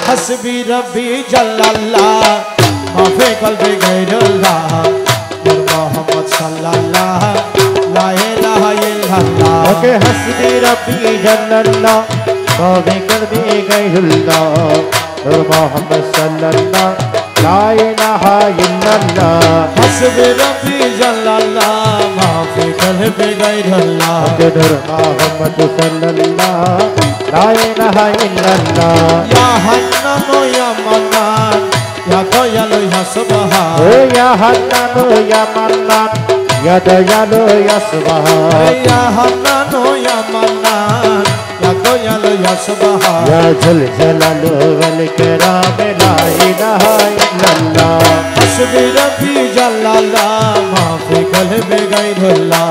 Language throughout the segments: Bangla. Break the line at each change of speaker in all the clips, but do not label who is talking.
हस्बी रब्बी जल्लल्लाह माफी कल्बी गैरुल्लाह मोहम्मद सल्लल्लाह ला इलाहा इल्लल्लाह
ओके हस्बी रब्बी जल्लल्लाह माफी कल्बी गैरुल्लाह मोहम्मद सल्लल्लाह ला इलाहा इल्लल्लाह
हस्बी रब्बी जल्लल्लाह माफी कल्बी गैरुल्लाह
मोहम्मद सल्लल्लाह ला इलाहा इल्लल्लाह
या हन्नान या मन्नान या दयालु या सुबहान
या हन्नान या मन्नान या दयालु या सुबहान
या हन्नान या मन्नान या दयालु या सुबहान
या जल जलालु वल किराम ला इलाहा इल्लल्लाह
हस्बी रब्बी जल्लल्लाह माफी कल्बी गैरुल्लाह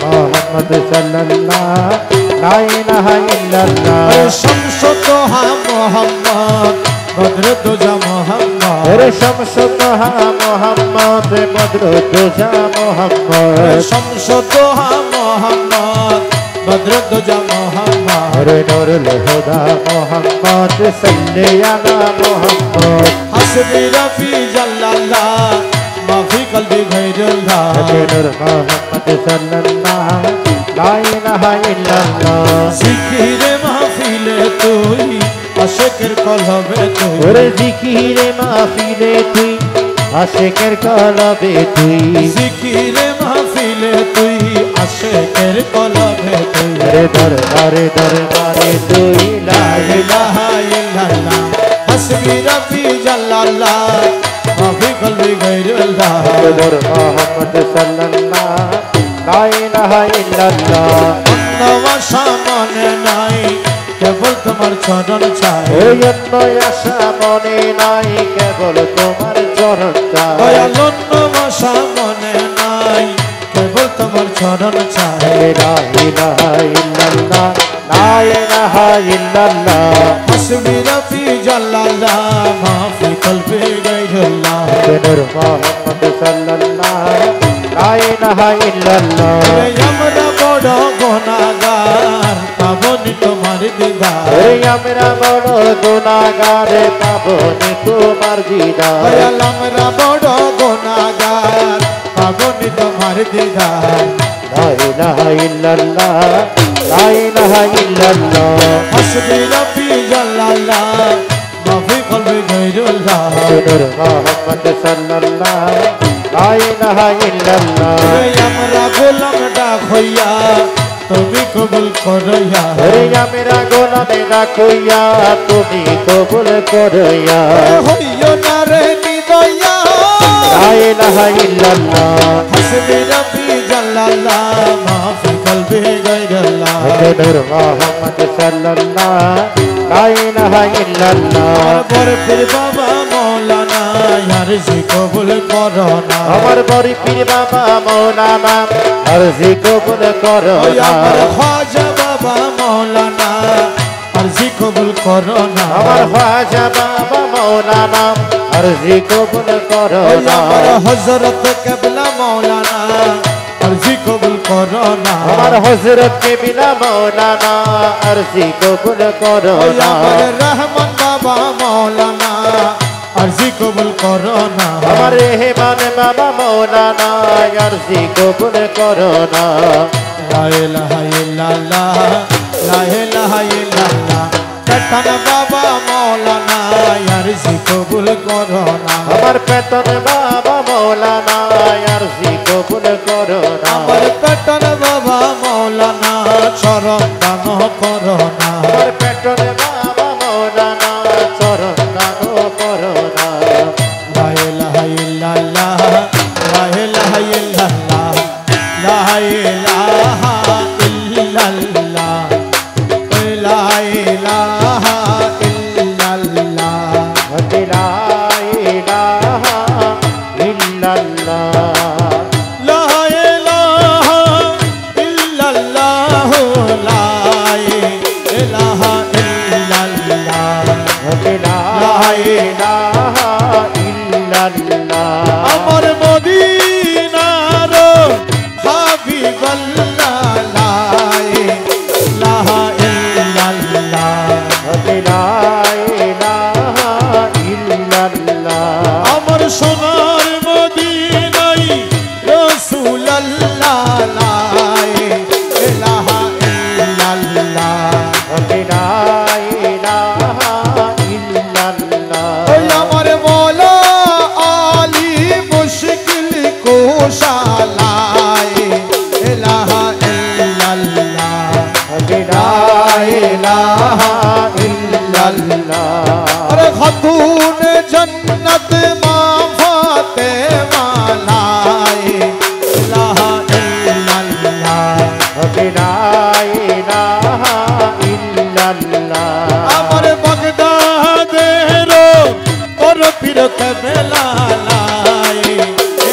मोहम्मद सल्लल्लाह ला इलाहा इल्लल्लाह
शम्स तोहा मोहम्मद बद्र तुझा मोहम्मद
शम्स तोहा मोहम्मद बद्र तुझा मोहम्मद
शम्स तोहा मोहम्मद बद्र तुझा मोहम्मद
नूरुल हुदा मोहम्मद सल्ले अला मोहम्मद
हस्बी रब्बी जल्लल्लाह माफी कल्बी गैरुल्लाह
मोहम्मद सल्लल्लाह ला इलाहा इल्लल्लाह
जिकिरे महफिले तुई आशिकेर कलबे तुई
ओरे जिकिरे महफिले तुई आशिकेर कलबे तुई
जिकिरे महफिले तुई आशिकेर कलबे तुई
दरबारे दरबारे तुई ला
इलाहा इल्लल्लाह हस्बी रब्बी जल्लल्लाह माफी कल्बी गैरुल्लाह
मोहम्मद सल्लल्लाह ला इलाहा इल्लल्लाह
অন্য আশা মনে নাই কেবল তোমার চরণ চাই
অন্য আশা মনে নাই কেবল তোমার চরণ চাই
দয়াল অন্য আশা মনে নাই কেবল তোমার চরণ চাই
লা ইলাহা ইল্লাল্লাহ লা ইলাহা ইল্লাল্লাহ
হসবি রব্বি জাল্লাল্লাহ মাফি কলবি গায়রুল্লাহ
মোহাম্মদ সাল্লাল্লাহ লা ইলাহা ইল্লাল্লাহ
আমরা বড় গুনাহগার পাবনি তোমার দিদার
আমরা বড় গুনাহগার পাবনি তোমার দিদার
দয়াল আমরা বড় গুনাহগার পাবনি তোমার দিদার
লা ইলাহা ইল্লাল্লাহ লা ইলাহা ইল্লাল্লাহ
হসবি রব্বি জাল্লাল্লাহ মাফি কলবি গায়রুল্লাহ
মোহাম্মদ সাল্লাল্লাহ লা ইলাহা ইল্লাল্লাহ
আমরা গোলাম ডাক হইয়া তুমি কবুল করইয়া
আমরা গোলাম ডাক হইয়া তুমি কবুল করইয়া
হইও না রে নিদয়া
লা ইলাহা ইল্লাল্লাহ
হসবি রব্বি জাল্লাল্লাহ মাফি কলবি গায়রুল্লাহ
মোহাম্মদ সাল্লাল্লাহ লা ইলাহা ইল্লাল্লাহ
বর পীর বাবা মৌলানা আরজি কবুল করো না
আমার বড় পীর বাবা মৌলানা আরজি কবুল করো না
আমার খাজা বাবা মৌলানা আরজি কবুল করো না
আমার খাজা বাবা মৌলানা আরজি কবুল করো না
আমার হযরত কিবলা মৌলানা আরজি কবুল করো না
আমার হযরত কিবলা মৌলানা আরজি কবুল করো না
আমার রহমান বাবা মৌলানা আরজি কবুল করো না
আমার রেহমান বাবা মৌলানা আরজি কবুল করো না
লা ইলাহা ইল্লাল্লাহ লা ইলাহা ইল্লাল্লাহ পেতন বাবা মৌলানা আরজি কবুল করো না
আমার পেতন বাবা মৌলানা আরজি কবুল করো না
আমার পেতন বাবা মৌলানা চরণ দান করো না
আমার পেতন বাবা মৌলানা চরণ দান করো না
লা ইলাহা ইল্লাল্লাহ লা ইলাহা ইল্লাল্লাহ লা ইলাহা ইল্লাল্লাহ লা ইলাহা ইল্লাল্লাহ
লা ইলাহা ইল্লাল্লাহ
লা ইলাহা ইল্লাল্লাহ লা ইলাহা ইল্লাল্লাহ
লা ইলাহা ইল্লাল্লাহ
আমার মদিনার হাবিবাল্লাহ লা ইলাহা ইল্লাল্লাহ
লা ইলাহা
अरे खातून जन्नत माँ फातिमा ला इलाहा इल्लल्लाह
ला इलाहा इल्लल्लाह
আমার বাগদাদেরও তোর পীর কেবলা লা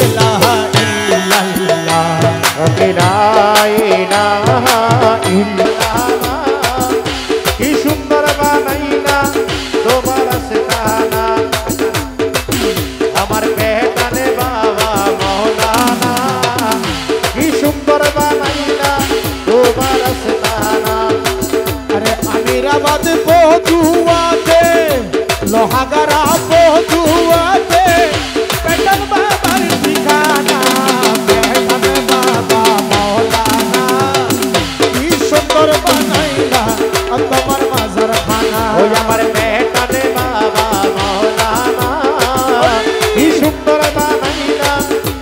ইলাহা ইল্লাল্লাহ
লা ইলাহা ইল্লাল্লাহ কি সুন্দর বানাইলা তোমার আস্তানা আমার পেটানে বাবা মৌলানা কি সুন্দর বানাইলা তোমার আস্তানা
अरे अमीराबाद पहुँचुआते लोहागरा पहुँचुआते पैटर्न बाबर ठिकाना पैटर्न बाबा मौलाना की सुंदर बनाइला अब तुम्हार मजर खाना
ও আমার পেটানে বাবা মৌলানা কি সুন্দর বানাইলা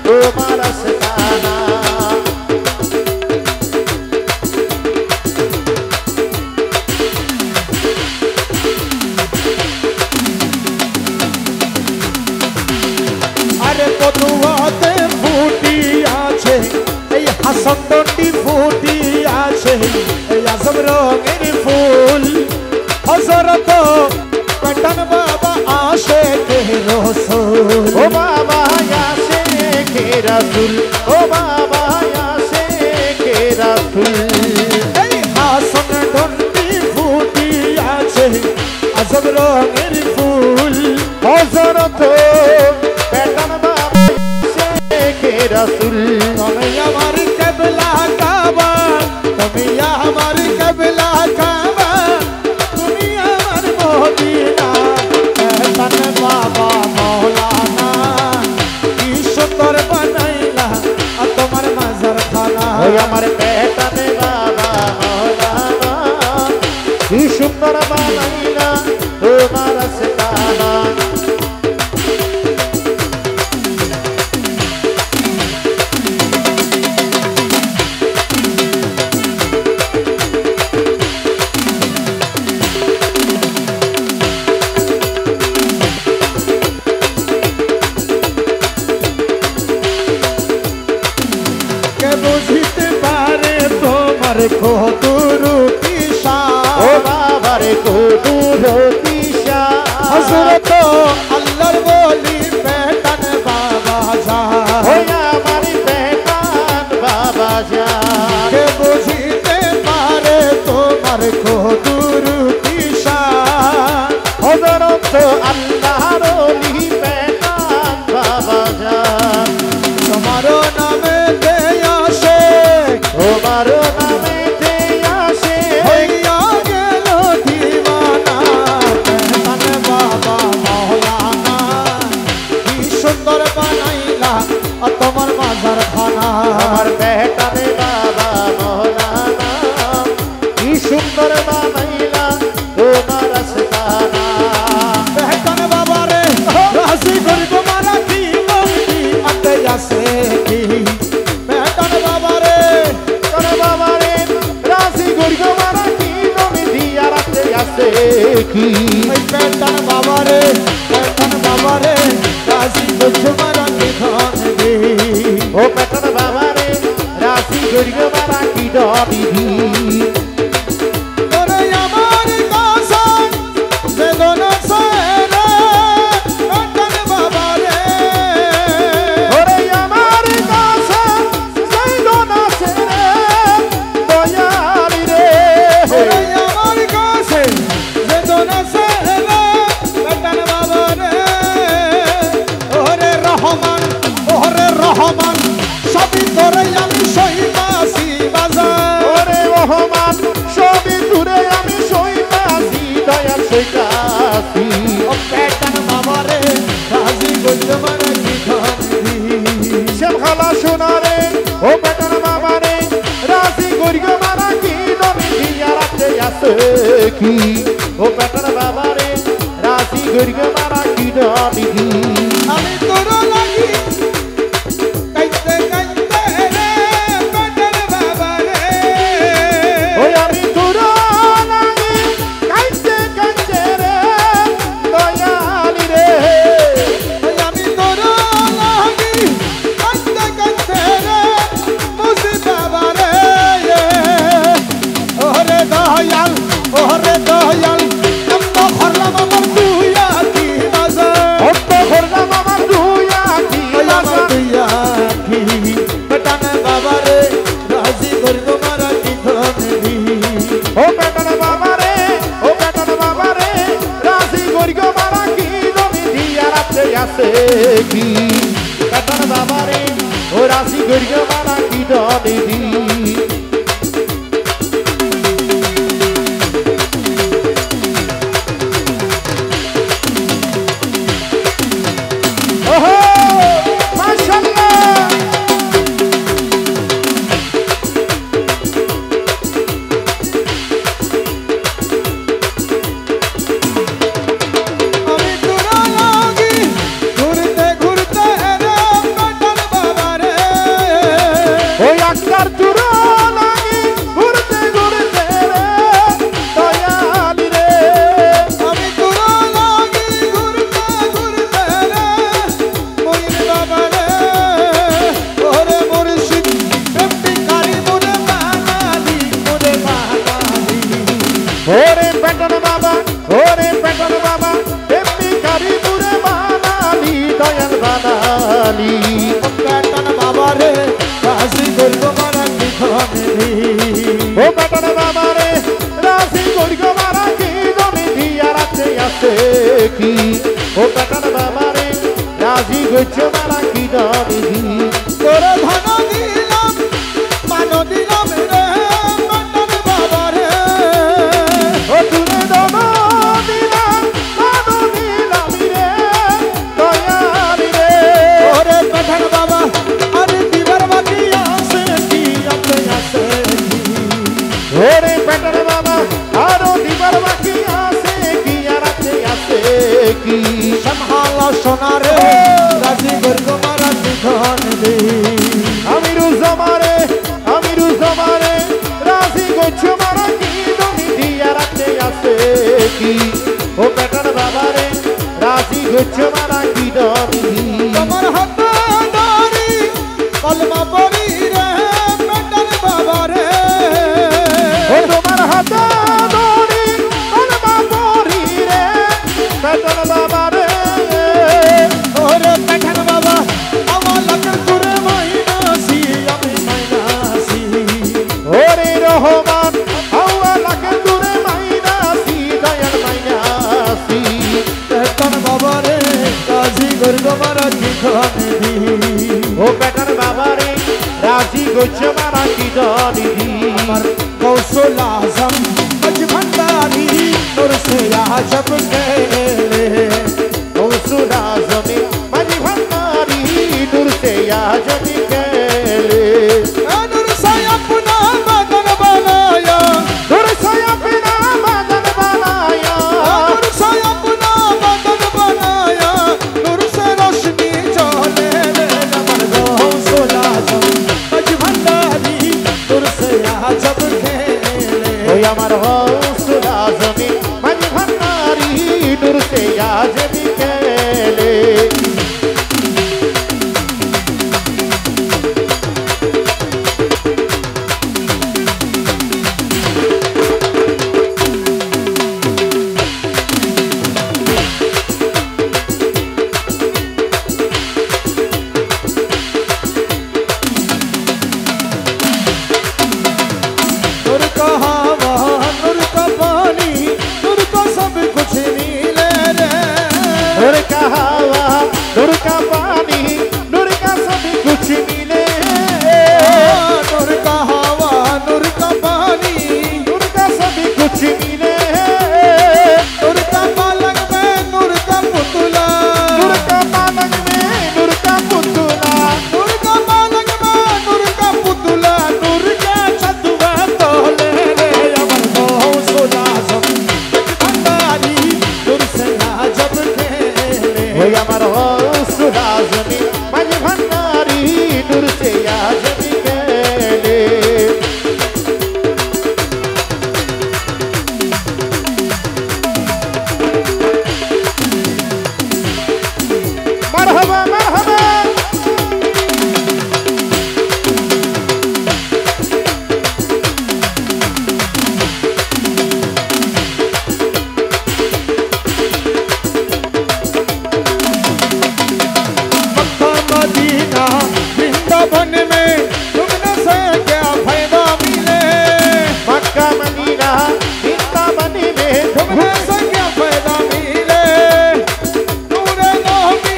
তোমার আস্তানা
अरे पटुआते फूटी आछे এই হাসন ডন্ডি ফুটি আছে এই আজম রঙের ফুল হযরত পেটন বাবা আশিকে রাসূল
ও বাবা আশিকে রাসূল ও বাবা আশিকে রাসূল
এই হাসন ডন্ডি ফুটি আছে আজম রঙের ফুল
হযরত পেটন বাবা আশিকে রাসূল
তুমি আমার কিবলা কাবা তুমি আমার কিবলা কাবা তুমি আমার মদিনা পেটন বাবা মৌলানা কি সুন্দর বানাইলা আর তোমার মাজার খানা
ও আমার পেটানে বাবা মৌলানা কি সুন্দর বানাইলা তোমার আস্তানা
কে বুঝিতে পারে তোমার কদর কিসা
ও বাবার কদুর দিশা
হযরত আল্লাহর ওলি পেটন বাবা যা
ও আমার পেটান বাবা জান
কে বুঝিতে পারে তোমার কদর কিসা
হযরত আল্লাহর ওলি পেটান বাবা জান
তোমার নামে তে আসে
তোমার নামেতে আসে
হইয়া গেল দিওয়ানা পেটন বাবা মৌলানা কি সুন্দর বানাইলা আর তোমার মাজার খানা
আমার পেটানে বাবা মৌলানা কি সুন্দর বানাইলা তোমার আস্তানা
পেটন বাবা রে রাজি করি তোমার কি বলবি আতে আসে কি পেটন বাবা রে
তোর বাবা রে রাজি গড়ি মারা কি নমি দিয়া রাখতে আসে কি
ওই পেটন বাবা রে রাজি করি তোমার কি ধন দে
ও পেটন বাবা রে রাজি গড়ি মারা কি দিদি
তোরে আমার কাছে বেদনা সরে পেটন বাবা রে
ওরে আমার কাছে সেই দোনা ছেড়ে দয়ালি রে
তোরে আমার কাছে বেদনা সরে পেটন বাবা রে ওরে রহমান সবই তোরে আমি সইবাসি বাজার
ওরে রহমান সবই দূরে আমি সইতাছি দয়াল সইতাছি
ও পেটন বাবা রে রাজি করি তোমার কি ধন দি
শ্যাম খালা সোনারে ও পেটন বাবা রে রাজি গড়ি মারা কি নমি দিয়া রাখতে আসে কি ও পেটন বাবা রে রাজি গড়ি মারা কি দিদি
আমি তোর লাগি কাইতে কাইতে রে পেটন বাবা রে
ওই আমি তোর লাগি কাইতে কাইতে রে राते आसे की पैटर्न बाबा रे ओ राशि गुरिया मारा की डाली दी
घूमने से क्या फायदा मिले, नूरे नबी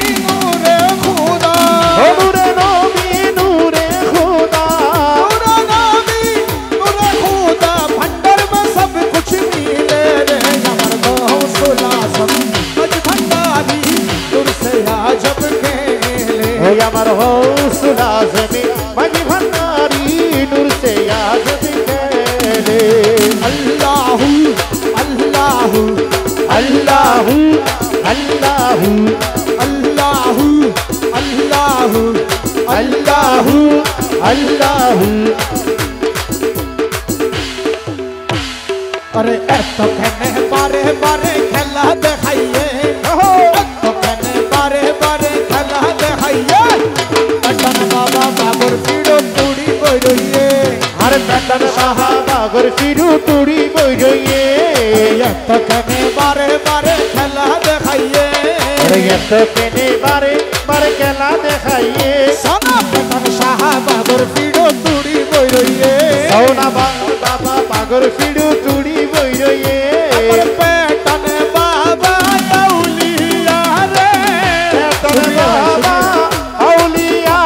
আমার হৌসুল আজমি মাঝি ভান্ডারি নূর সে আজ বিকেলে
আল্লাহু আল্লাহু
আল্লাহু আল্লাহু
আল্লাহু আল্লাহু
আল্লাহু আল্লাহু
अरे तो कहने बारे बारे खेला दिखाइए तो कहने बारे बारे खेला दिखाइए पटन बाबा बाबुर पीड़ो तुड़ी बोई रहिए
अरे पैटन साहबागर फिरू तुड़ी बोई रहिए
तो कहने बारे बारे खेला दिखाइए
अरे ये तो कहने बारे बारे खेला दिखाइए
सोना पटन साहबागर पीड़ो तुड़ी बोई रहिए
सोना बाबा बागर फिरू तुड़ी बोई रहिए
पैटन बाबा औलिया रे
पैटन बाबा औलिया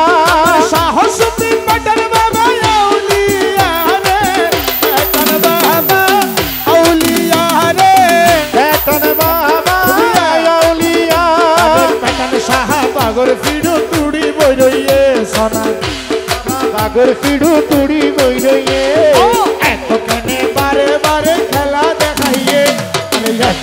साहस दी पैटन बाबा औलिया रे पैटन बाबा औलिया रे
पैटन बाबा औलिया
पैटन साहबागर फिरू तुड़ी बोई रहिए सोना
बागर फिरू तुड़ी बोई रहिए
तो कहने बारे बारे खेला दिखाइए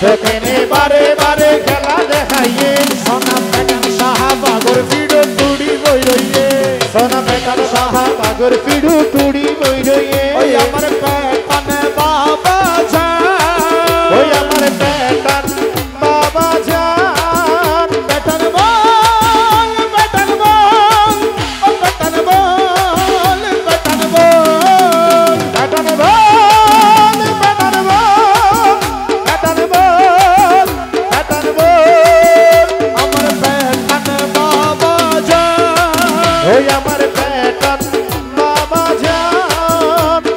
तो कहने बारे बारे खेला दिखाइए
सोना पैटन साहबागर फिरू तुड़ी बोई रहिए
सोना पैटन साहबागर फिरू तुड़ी बोई रहिए
ओए अमर पैटन बाबा जान
ओए अमर पैटन बाबा जान
पैटन बोल पैटन बोल ओ पैटन बोल पैटन बोल
पैटन बोल पैटन बोल पैटन बोल पैटन बोल
अमर पैटन बाबा जान
ओए अमर पैटन बाबा जान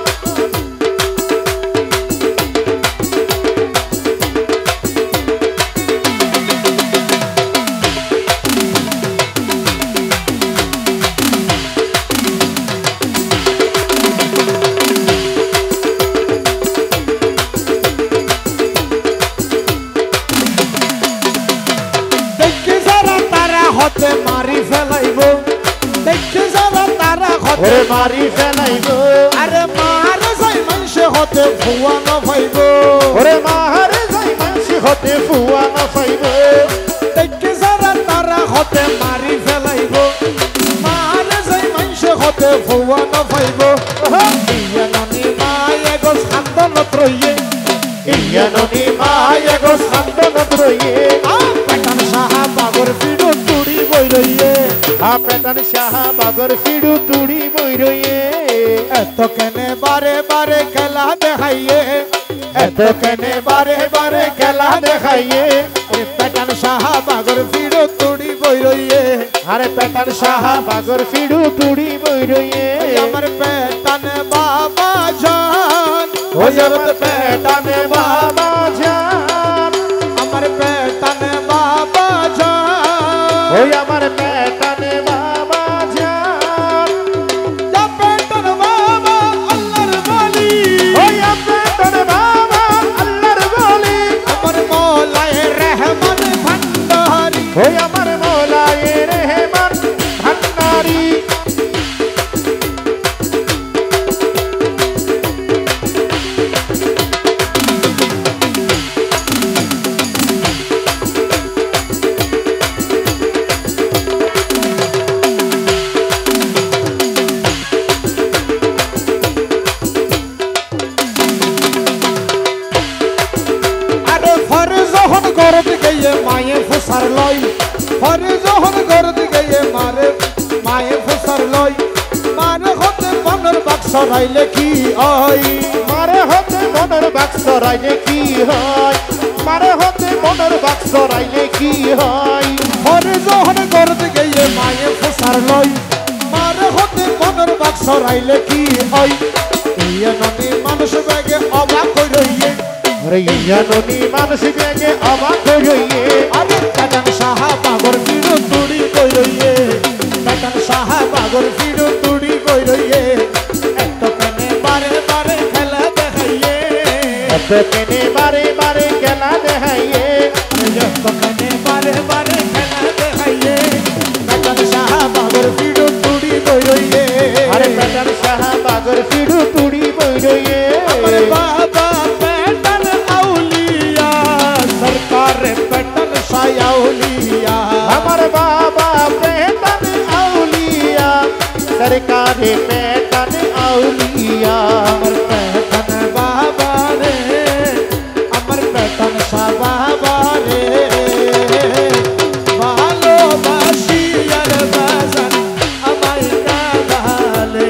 দেখে যারা তারা হতে মারি ফেলাইবো দেখে যারা তারা হতে
ওরে মারি ফেলাইবো
আরে মারে যাই মানুষে হতে ভুয়া না পাইবো
ওরে মাহারে যাই মানসি হতে ফুয়া না পাইবো
দেখে যারা তারা হতে মারি ফেলাইবো মারে যাই মানুষে হতে ভুয়া না পাইবো ইয়া ননি মায়ে গো সান্দন ত্রয়ে
ইয়া ননি মায়া গো সান্তন ত্রয়ে
পেটান সাহাবাগর পিড়ো তুড়ি বই রইয়ে
আ পেটন সাহাবাগর ফিডু তুড়ি বই রইয়ে
এত কেনে বারে বারে খেলা দেখাইয়ে
এত কেনে বারে বারে খেলা দেখাইয়ে
পেটান সাহাবাগর পিড়ো তুড়ি বই রইয়ে
আরে পেটন সাহাবাগর ফিডু তুড়ি বই রইয়ে
আমার পেটান বাবা জান
ও জগত পেটন বাবা জান
আমার পেটান বাবা জান
ওই আমার পেটন বাবা জান
যা পেটান বাবা আল্লাহর বলি
ওই পেটন বাবা আল্লাহর বলি
আমার মৌলায়ে রহমান ভান্ডারি
ওই আমার মৌলায়ে রহমান ভান্ডারি
আরে ফরে যখন গরদ গিয়ে মায়ে ফুসার লই ফরে যখন গরদ গিয়ে মায়ে ফুসার লই মারে হতে বনের বাক্স রাইলে কি ওই
মারে হতে মনের বাক্স রাইলে কি হয় মারে হতে মনের বাক্স রাইলে কি হয়
ফরে যখন গরদ গিয়ে মায়ে ফুসার লই মারে হতে বনের বাক্স রাইলে কি ওই ইয়ে ননি মানুষ বেগে অবাক হই রইয়ে
আরে ইয়া ননি মানুষ বেগে অবাক হইয়ে
আরে পেটান সাহাবাগর পিড়ো তুড়ি কই রইয়ে পেটান সাহাবাগর পিড়ো তুড়ি কই রইয়ে এত কেনে বারে বারে খেলা দেখাইয়ে
এত কেনে বারে বারে খেলা দেখাইয়ে
এত কেনে বারে বারে খেলা দেখাইয়ে পেটান সাহাবাগর
রে পেটানে আউলিয়া
আমার পেটন বাবা রে আমার পেটন শাহ বাবা রে ভালোবাসি আর বাজান আমায় কাঁদালে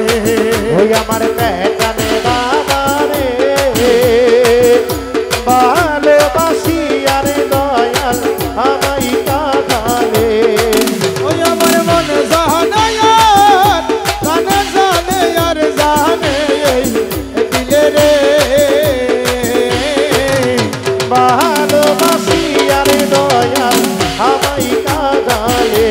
ওই আমার পেটানে বাবা রে ভালোবাসি আর দয়াল আমায় কাঁদালে
ওই আমার মনে জানে আর জানে এই দিলে রে
ভালোবাসি আর দয়াল আমায় কাঁদালে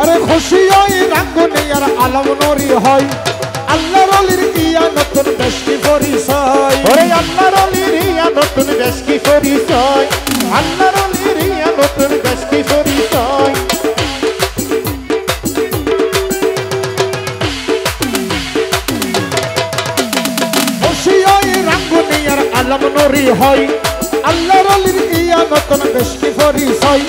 আরে খুশি ওই রাঙ্গুনি আর আলম নরি হয় আল্লাহর অলির ইয়া নতুন বেশকি পরিচয়
ওরে আল্লাহর অলির ইয়া নতুন বেশকি পরিচয় আল্লাহর অলির ইয়া নতুন বেশকি পরিচয়
খুশি ওই রাঙ্গুনি আর আলম নরি হয় আল্লাহর অলির ইয়া নতুন বেশকি পরিচয়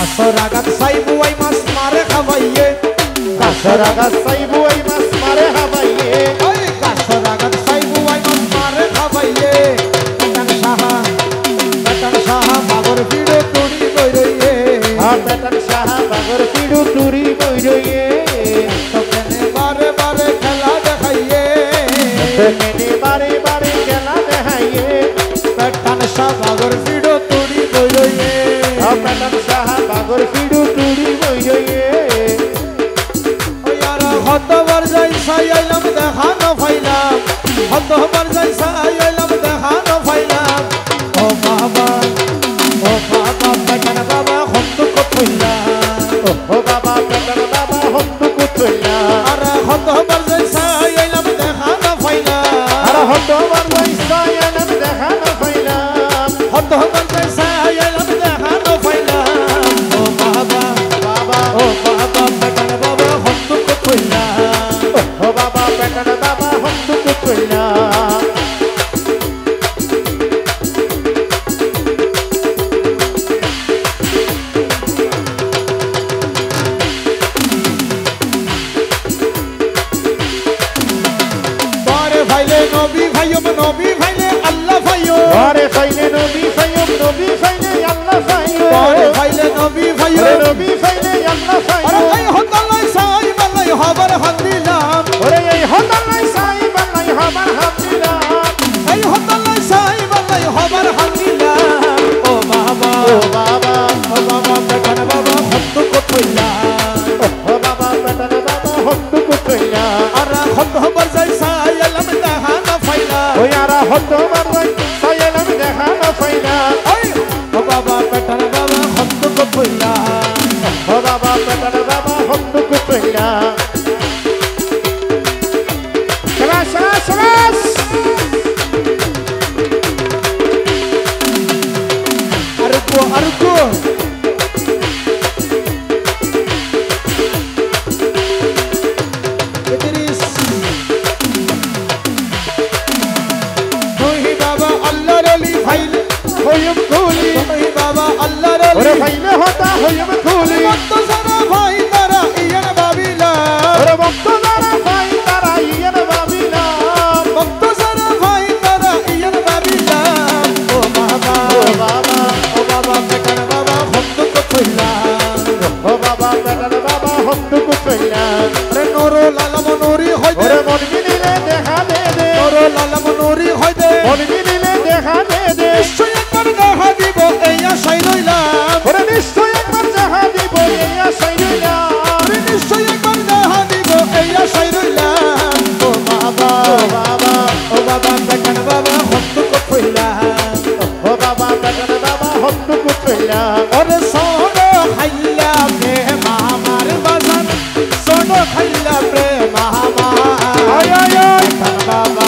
আসরাগাত সাইবু আই মাছ মারে খাওয়াইয়ে
কাসরাগাত সাইবু এই মাছ মারে হাবাইয়ে
ওই আসরাগাত সাইবু আই মাছ মারে খাওয়াইয়ে পেটন সাহা বাবর ভিড়ে তুড়ি বইরইয়ে
পেটান সাহা বাগর পিড়ু তুরি বইরইয়ে
তোকে বারে বারে খেলা দেখাইয়ে
মেনে বারে বারে খেলা দেখাইয়ে
পেটন সাহা বাবর ভিড়ে তুড়ি বইরইয়ে
পেটান সাহা বাগর পিড়ু তুরি বইরইয়ে
ওই আর হতবার যাই সাইলাম দেখানো ফাইলাম হতবার যাই সাইলাম দেখানো ফাইলাম ও বাবা পেটন বাবা হন্তু কইলাম
ও বাবা পেটান বাবা হন্তু কুতলা
আর হতবার যাই সাইলাম দেখানো ফাইলাম
আর হতবার লইসা এনাম দেখানো পাইলাম
হতবার যাই সাইলাম দেখানো ফাইলাম ও বাবা পেটন বাবা হন্তু কইলাম
ও বাবা পেটান বাবা হন্তু কুতলা
তোরে ভাইলে নবী ভাইলে আল্লাহ ভাইও
আরে ফাইলে নবী ফাইয়ুম নবী ফাইলে আল্লাহ ফাইয়ুম
তোরে ভাইলে নবী ভাইও
ওরে নবী ফাইলে আল্লাহ
আরে
ফাইয়ুম
ভাই হতালাই সাই বালাই হবার হাদিলাম
ওরে এই হতালাই সাই বালাই হবার হাদিলাম
এই হতালাই সাই বালাই হবার হাদিলাম ও বাবা পেটন বাবা হত্তু কইলাম
ও বাবা পেটান বাবা হন্তু কুতলা
আর হত হবার যাই সাই আলম দেখানো ফাইলাম
ওই আর হতবার লইসা এনাম দেখানো পাইলাম
ওই ও বাবা পেটন বাবা হত্তু কইলাম
ও বাবা পেটান বাবা হন্তু কুতলা শাবাশ
আরকো ইদ্রিস তুই বাবা আল্লাহর অলি ভাইলে
হইম খুলি
তুই বাবা আল্লাহর
ওরে
অলি
ফাইলে হতা হইম খুলি
ভক্ত সারা ভাই তারা ইয়ান বাবিলা
ওরে ভক্ত যারা পাই তারা ইয়েন ভাবিলাম
ভক্ত সারা ভাই তারা ইয়ান বাবিলা ও বাবা পেটন বাবা ভক্ত কইলাম
ও বাবা পেটান বাবা হন্তু কুতলা
আরে নোরো লালম নোরি হইতে
ওরে মন মিলিলে দেখা দে দে
নোরো লালম নোরি হইতে
মন মিলিলে দেখা দে দে
নিশ্চয় একবার দেখা দিব এই আশাই রইলাম
ওরে নিশ্চয় একবার যাহা দিব এই আশাই রইলাম
আরে নিশ্চয় একবার দেখা দিব এই আশাই রইলাম ও বাবা পেটন বাবা হত্তু কইলাম
ও বাবা পেটান বাবা হন্তু কুতলা
ওরে সোনো খাইলা প্রেম আমার বাজান সোনো খাইলা প্রেম আমার
আয় আয় আয়
পেটন বাবা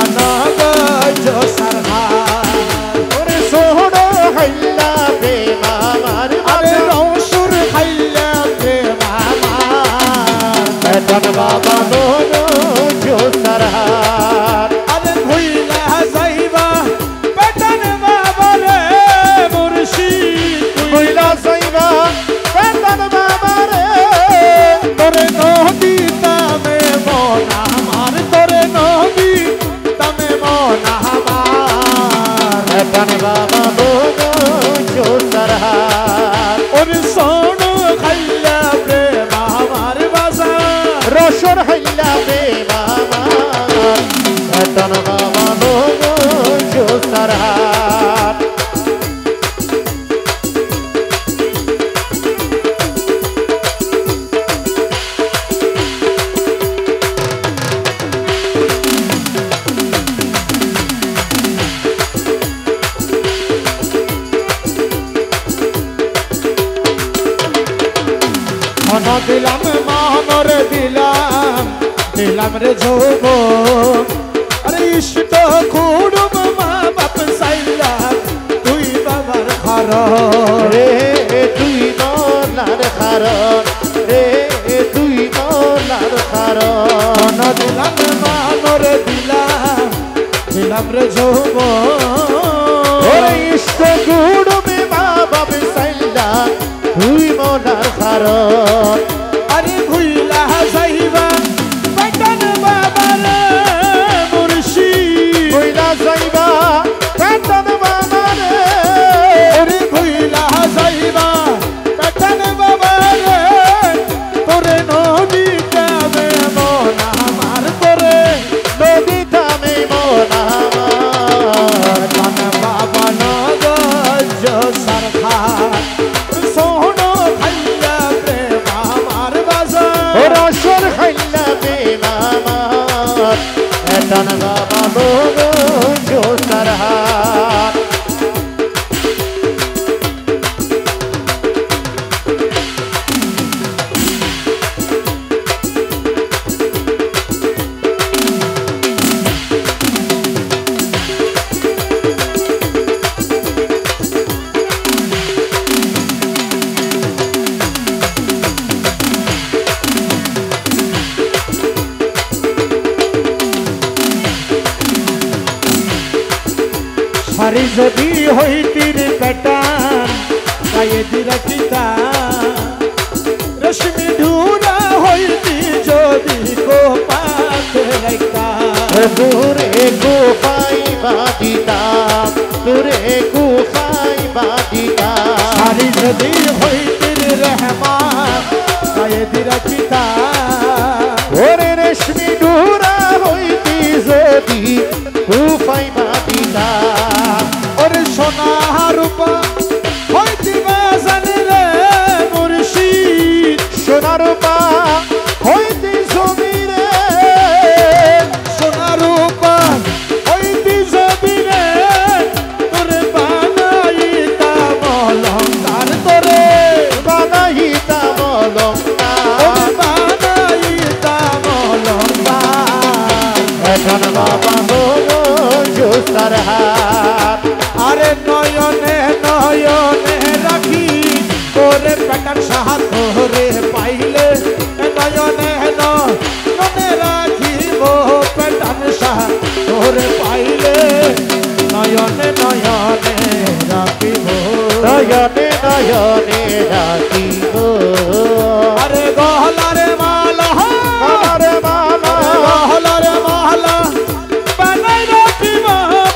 বেটান বাবা নো জোসার হাট
আরে ভুইলা যাইবা বেটান বাবা রে মুর্শিদ
কইলা যাইবা বেটান বাবা রে
তোরে নদী তামে মন আমার তোরে নদী তামে মন আমার
বেটান বাবা নো জোসার হাট
ওরে সোনো খাইলা প্রেম আমার বাজার
রসর হাইলা বে বাবা বেটান বাবা নো জোসার হাট
মন দিলাম মনরে দিলাম দিলাম রে যৌব আরে ইষ্ট খুড়ুম মা বাপ সাইলা তুই বাবার ঘর
রে তুই নলার কারণ রে তুই নলার কারণ
মন দিলাম মনরে দিলাম দিলাম রে যৌব
ওরে ইষ্ট গুড়বে মা বাবা সাইলা তুই মনার কারণ
আরে ভুইলা যাইবা বেটান বাবার মুর্শিদ
কইলা যাইবা বেটান বাবা রে
ওরে ভুইলা যাইবা বেটান বাবার তোরে নদী যাবে মন আমার তোরে
নদী থামে মন আমার
মন বাবা নগজ সরকার সোনো খাইয়া প্রেম আমার বাজার
রসর হাইলা বে মামার বেটান বাবা নো জোসার হাট
সারি যদি হইতির বেটান গায়ে দিরা কিতা রশ্মি ঢুরা হইতি যদি কোপাতে রাইতা
দূরে গুফাই বাদিতাম দূরে গুফাই বাদিতাম
সারি যদি হইতির রহমান গায়ে দিরা কিতা
ওরে রেশমি ডুরা হইতি যদি গুফাই বাদিতাম
ওরে সোনা রূপা হইতি বাজান রে মুর্শিদ
সোনার পা হইতি জমিরে
সোনা রূপা হইতি জবিরে তোরে বানাইতা মলঙ্কার তোরে
বানাইতাম অলঙ্কার
বানাইতা মলঙ্কার
এখন বাবা নো জোসার হাট
আরে নয়নে নয়নে রাখি তোরে পেটার সাহাত তোরে পাইলে নয়নে নয়নে রাখিব পেটার সাহাত তোরে পাইলে নয়নে নয়নে রাখিব
নয়নে নয়নে রাখিব
আরে গহলারে মালা
মালারে মালা
গহলারে মালা বানাই রাখিব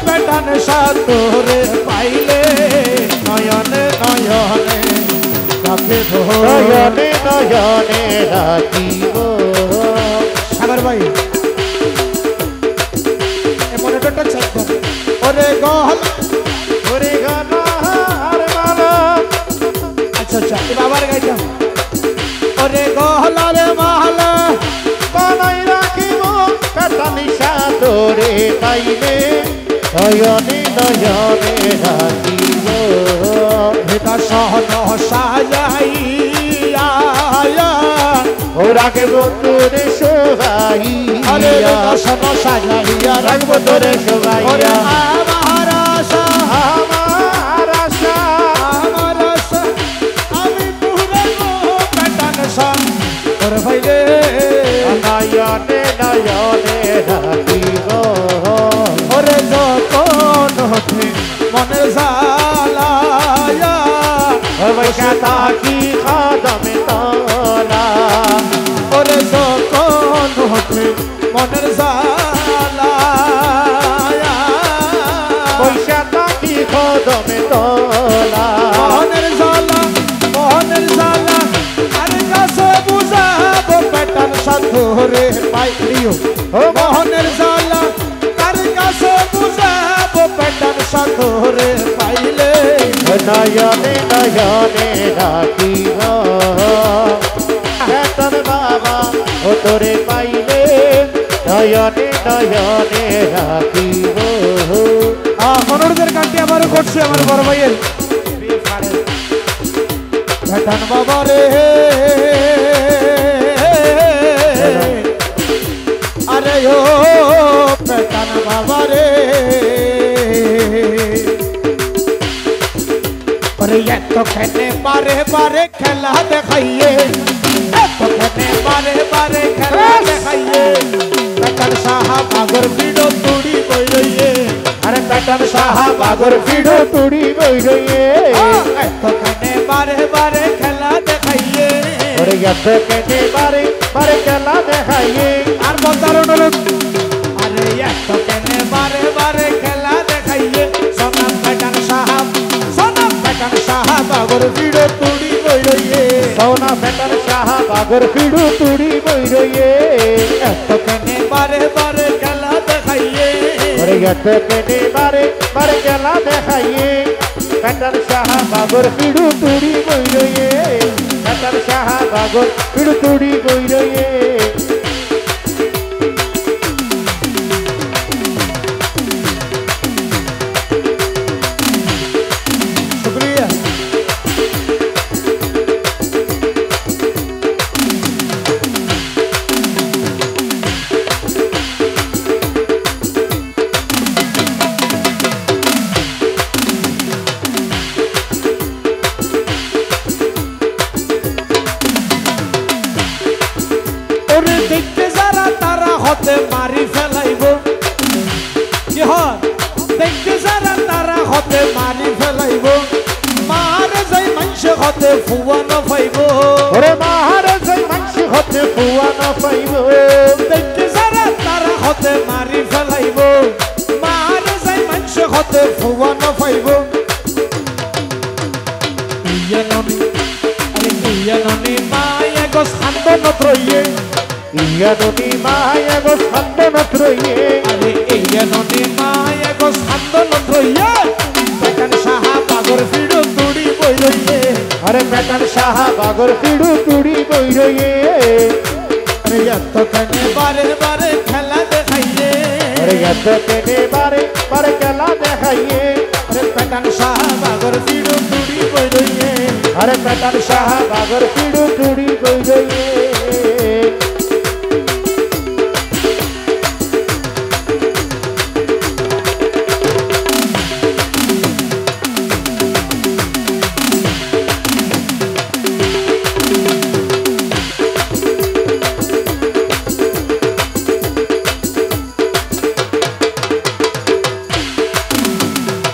পেটার সাহাত তোরে পাইলে নয়নে নয়নে রাখিব
নয়নে নয়নে রাখিব
সাগর ভাই এ মনিটরটা চেক কর ওরে গহল
ওরে গানার মালা
আচ্ছা আচ্ছা এ বাবার গাইতাম ওরে গহলারে মালা
বানাই রাখিব পেটা নিশা তোরে পাইলে নয়নে নয়নে রাখিব
এটা সহন সাজাইয়া
রাখব তোরে সবাই
আরে এটা সহন সাজাইয়া
রাখব তোরে সবাই
ওরে আমার আশা
আমার আশা
আমার আশা আমি পুরানো পেটান সন তোর ভাইলে
নয়নে নয়নে রাখিব
ওরে যখন ওঠে মনের জ্বালায়া
বৈশা থাকি কদমে তোলা
ওরে যখন ওঠে মনের জ্বালায়া
বৈশা থাকি কদমে তোলা
মনের জ্বালা আর কাছে বুঝাবো পেটার সাথে পাইলিও ও মোহনের জ্বালা আর কাছে বুঝাবো পেটার সাথে পাইলে
নয়নে নয়নে রাখিব তোর বাবা ও তোরে পাইলে নয়নে নয়নে রাখিব
মনোরদের গানটি আমারও করছে আমার বড় ভাইয়ের পেটান বাবা রে আরে ও পেটান বাবা রে अरे ये तो कहने बारे बारे खेला दिखाइए तो कहने बारे बारे खेला दिखाइए पेटन साहब अगर वीडियो तोड़ी बोल रही है अरे पेटन साहब अगर वीडियो
তুড়ি বই রয়ে
तो कहने बारे बारे खेला दिखाइए
ওরে গেছে কেটে বারে বারে খেলা দেখাইয়ে
और बोलता रहो अरे ये तो कहने बारे बारे खेला दिखाइए सोना पेटन साहब अगर वीडियो तोड़ी बोल रही है
সোনা পেটার সাহাব আগর পিড়ু তুড়ি বই রয়ে
तो कहने बारे बारे खेला दिखाइए
ওরে গেছে কেটে বারে বারে খেলা দেখাইয়ে পেটার সাহাব আগর পিড়ু তুড়ি বই রয়ে পেটার সাহাব আগর পিড়ু তুড়ি বই রয়ে
शुक्रिया ওরে দেখতে যারা তারা হতে মারি ফেলাইব কি হয় দেখতে যারা তারা হতে মারি ফেলাইব মারে যাই মানুষ হতে ফুয়ানো পাইব
ওরে মাহারে যাই মানসি হতে ফুয়ানো পাইব
দেখতে যারা তারা হতে মারি ফেলাইব মারে যাই মানুষ হতে ফুয়ানো পাইব ইয়াননি মায়া গো সান্দন ত্রয়ে
ইয়াননি মায়া গো সান্দন ত্রয়ে
আরে ইয়াননি মায়া গো সান্দন ত্রয়ে পেটান সাহাব আগর ফিড়ো তুড়ি বই রইয়ে
আরে পেটার সাহাব আগর পিড়ু তুড়ি বই রয়ে
আরে এত কানে বারে বারে খেলা দেখাইয়ে
আরে এত কেনে বারে বারে খেলা দেখাইয়ে
আরে পেটান সাহাব আগর ফিড়ো তুড়ি বই রইয়ে
আরে পেটার সাহাব আগর পিড়ু তুড়ি বই রয়ে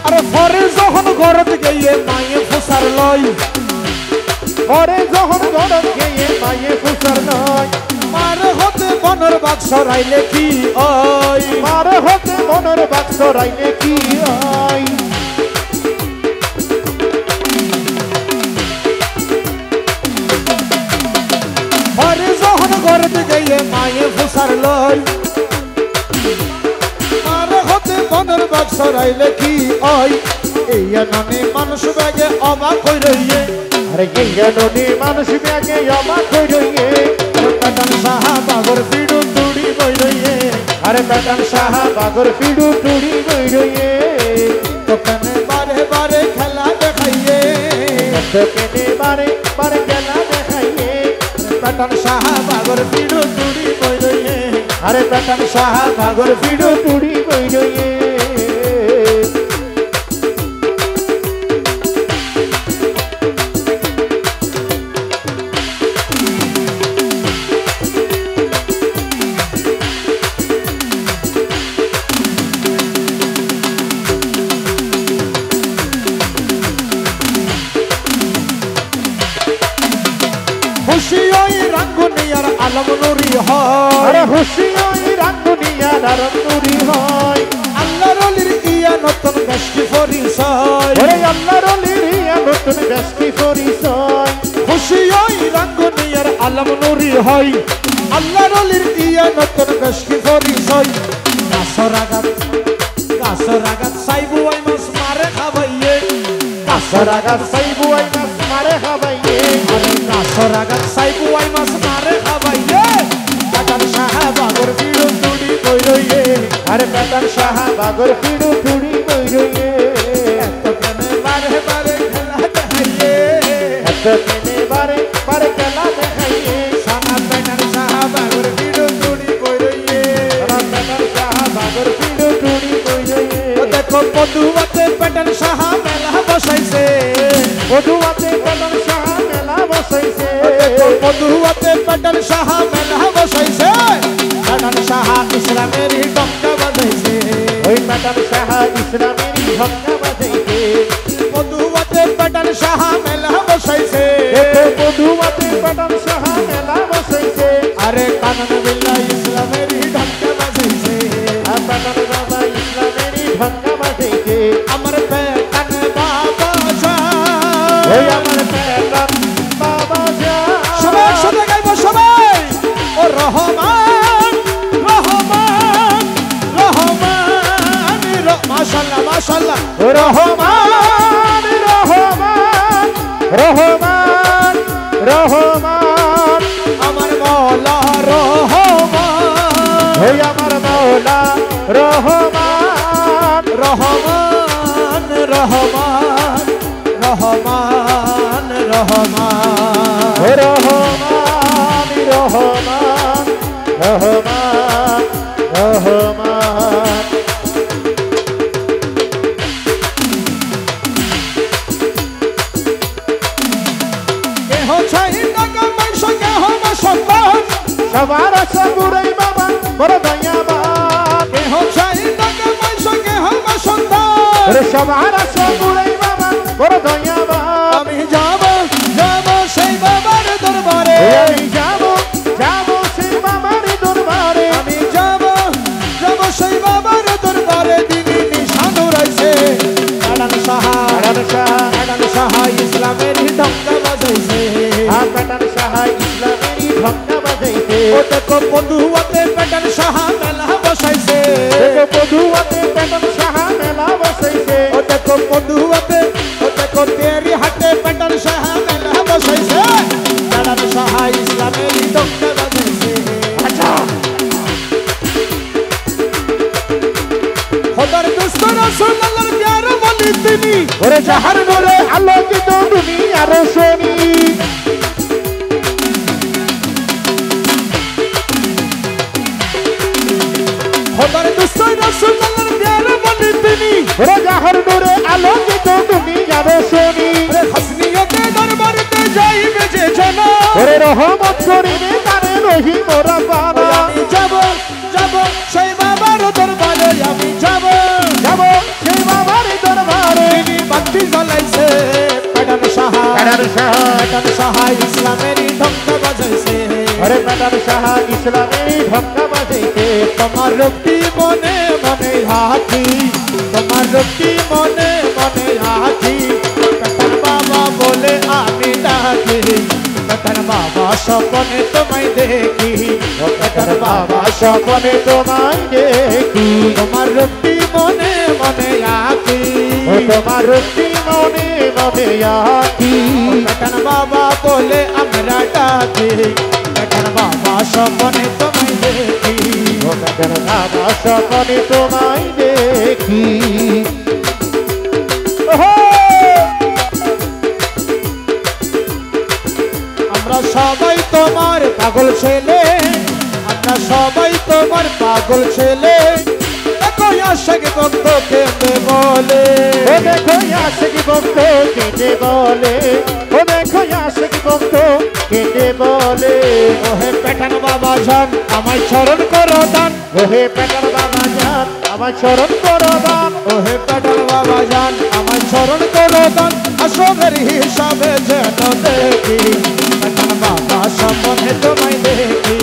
আরে ফরে যখন ঘরত গিয়ে মায়ে ফুসার লই
পরে যখন গরম গিয়ে মায়ে ফুসার নয়
মারে হতে বনর বাক্স রাইলে কি ওই
মারে হতে মনের বাক্স রাইলে কি হয়
ফরে যখন ঘরত গিয়ে মায়ে ফুসার লই মারে হতে বনর বাক্স রাইলে কি ওই এই ননে মানুষ ব্যাগে অবাক হই রইয়ে
আরে গিয়া নদী মানুষ ব্যাগে অবাক হই রইয়ে
পেটান সাহাব আগর ফিড়ু তুড়ি বই রইয়ে
আরে পেটার সাহাব আগর পিড়ু তুড়ি বই রইয়ে
তো কানে বারে বারে খেলা দেখাইয়ে
কেনে বারে বারে খেলা দেখাইয়ে
পেটান সাহাব আগর ফিড়ু তুড়ি বই রইয়ে
আরে পেটার সাহাব আগর পিড়ু তুড়ি বই রইয়ে
আলম নুরি হয়
আরে খুশি ওই রাঙ্গুনিয়ার আলম নুরি হয়
আল্লাহর অলির ইয়া নতুন বেশকি পরিচয়
ওরে আল্লাহর অলির ইয়া নতুন বেশকি পরিচয়
খুশি ওই রাঙ্গুনিয়ার আলম নুরি হয় আল্লাহর অলির ইয়া নতুন বেশকি পরিচয় গাছর আগাত সাইবু আই মাছ মারে খাবাইয়ে গাছর আগাত
সাইবু আই মাছ মারে খাবাইয়ে
গাছর আগাত সাইবু আই মাছ মারে খাবাইয়ে কাটার সাহাবাগর পিড়ু তুড়ি কইরইয়ে
আরে পেটার সাহাবাগর পিড়ু তুড়ি কইরইয়ে
এত প্রেমে বারে বারে খেলা দেখাইয়ে
এত প্রেমে বারে বারে খেলা দেখাইয়ে
সানা পেটার সাহাবাগর পিড়ু তুড়ি কইরইয়ে
পেটার সাহাবাগর পিড়ু তুড়ি কইরইয়ে
দেখো পদুয়াতে পেটার সাহা মেলা বসাইছে
পদুয়াতে পেটার সাহা মেলা বসাইছে
পদুয়াতে পেটার সাহা মেলা বসাইছে পেটার সাহা ইসলামের ডঙ্কা বাজাইছে
ওই পেটার সাহা ইসলামের ঢক্কা বাজাইছে
পদুয়াতে পেটার সাহা মেলা বসাইছে
পদুয়াতে পেটার সাহা মেলা বসাইছে
আরে কানন বিল্লাহ ইসলামের ডঙ্কা বাজাইছে
পেটার বাবা ইসলামের ঢক্কা বাজাইছে
আমার পেটান বাবা যা
ওই আমার পেটার বাবা যা
সবাই একসাথে গাইব সবাই ও রহমান রহমান রহমান মাশাআল্লাহ মাশাআল্লাহ
রহমান রহমান রহমান রহমান
আমার মওলা রহমান
ওই আমার মওলা রহমান
রহমান রহমান রহমান রহমান
রহমান রহমান রহমান রহমান
কেহ চাই টাকা পয়সা কেহ বা সম্পদ
সবার সবুরাই বাবা বড় দয়াবান
কেহ চাই টাকা পয়সা কেহ বা সম্পদ
সবার সবুরাই বাবা বড় দয়াবান
আমি যাব যাব সেই বাবার দরবারে
আমি যাব সেই বাবার দরবারে
আমি যাব যাব সেই বাবার দরবারে দিদি নিশানো রয়েছে আডান সাহা ইসলামের ঢঙ্কা বাজাইছে
পেটার সাহা ইসলামের ঢক্কা বাজাইছে
ও দেখো পদুয়াতে পেটার সাহা মেলা বসাইছে
পদুয়াতে পেটার সাহা মেলা বসাইছে
ও দেখো পদুয়াতে ও দেখো তেরি হাটে পেটার সাহা মেলা বসাইছে আডান সাহা ইসলামের ঢঙ্কা বাজাইছে
আচ্ছা
খোদার দোস্ত রাসূল আল্লাহর প্যার বলি তিনি
ওরে জাহার নূরে আলোকিত দুনিয়ার শনি
খোদার দোস্ত রাসূল আল্লাহর প্যার বলি তিনি
ওরে জাহার নূরে আলোকিত দুনিয়ার শনি
রে হাসনিয়তে দরবারেতে যাইবে যে জানা
ওরে রহমত করিবে তারে রহিম রাব্বানা
আমি যাব যাব সেই বাবার দরবারে আমি যাব
যাব সেই বাবার দরবারে
তিনি বাতি জ্বলাইছে পেটার সাহা ইসলামের ঢঙ্কা বাজাইছে
ওরে পেটার সাহা ইসলামের ঢক্কা বাজাইছে
তোমার রক্তি মনে মনে হাকি তোমার রক্তি মনে মনে হাকি পেটার বাবা বলে আমি ডাকি পেটার বাবা স্বপ্নে তোমায় দেখি পেটার বাবা
স্বপ্নে তোমায় দেখি
তোমার রক্তি মনে মনে আকি
ও তোমার রুক্তি মনে মনে আকি
পেটার বাবা বলে আমরা ডাকি পেটার বাবা স্বপ্নে তোমায় দেখি
ও পেটার বাবা স্বপ্নে তোমায় দেখি
আমরা সবাই তোমার পাগল ছেলে আমরা সবাই তোমার পাগল ছেলে দেখো আশাক ভক্ত কেঁদে বলে
ও দেখো আশিক ভক্ত কেঁদে বলে ও দেখো আশিক ভক্ত কেঁদে বলে
ওহে পেটান বাবা জান আমায় স্মরণ করো দান
ওহে পেটার বাবা জান আমার স্মরণ করো দান
ওহে পেটান বাবা জান আমায় স্মরণ করো দান আসবের হিসাবে যেন দেখি পেটান বাবা স্বপ্নে তোমায় দেখি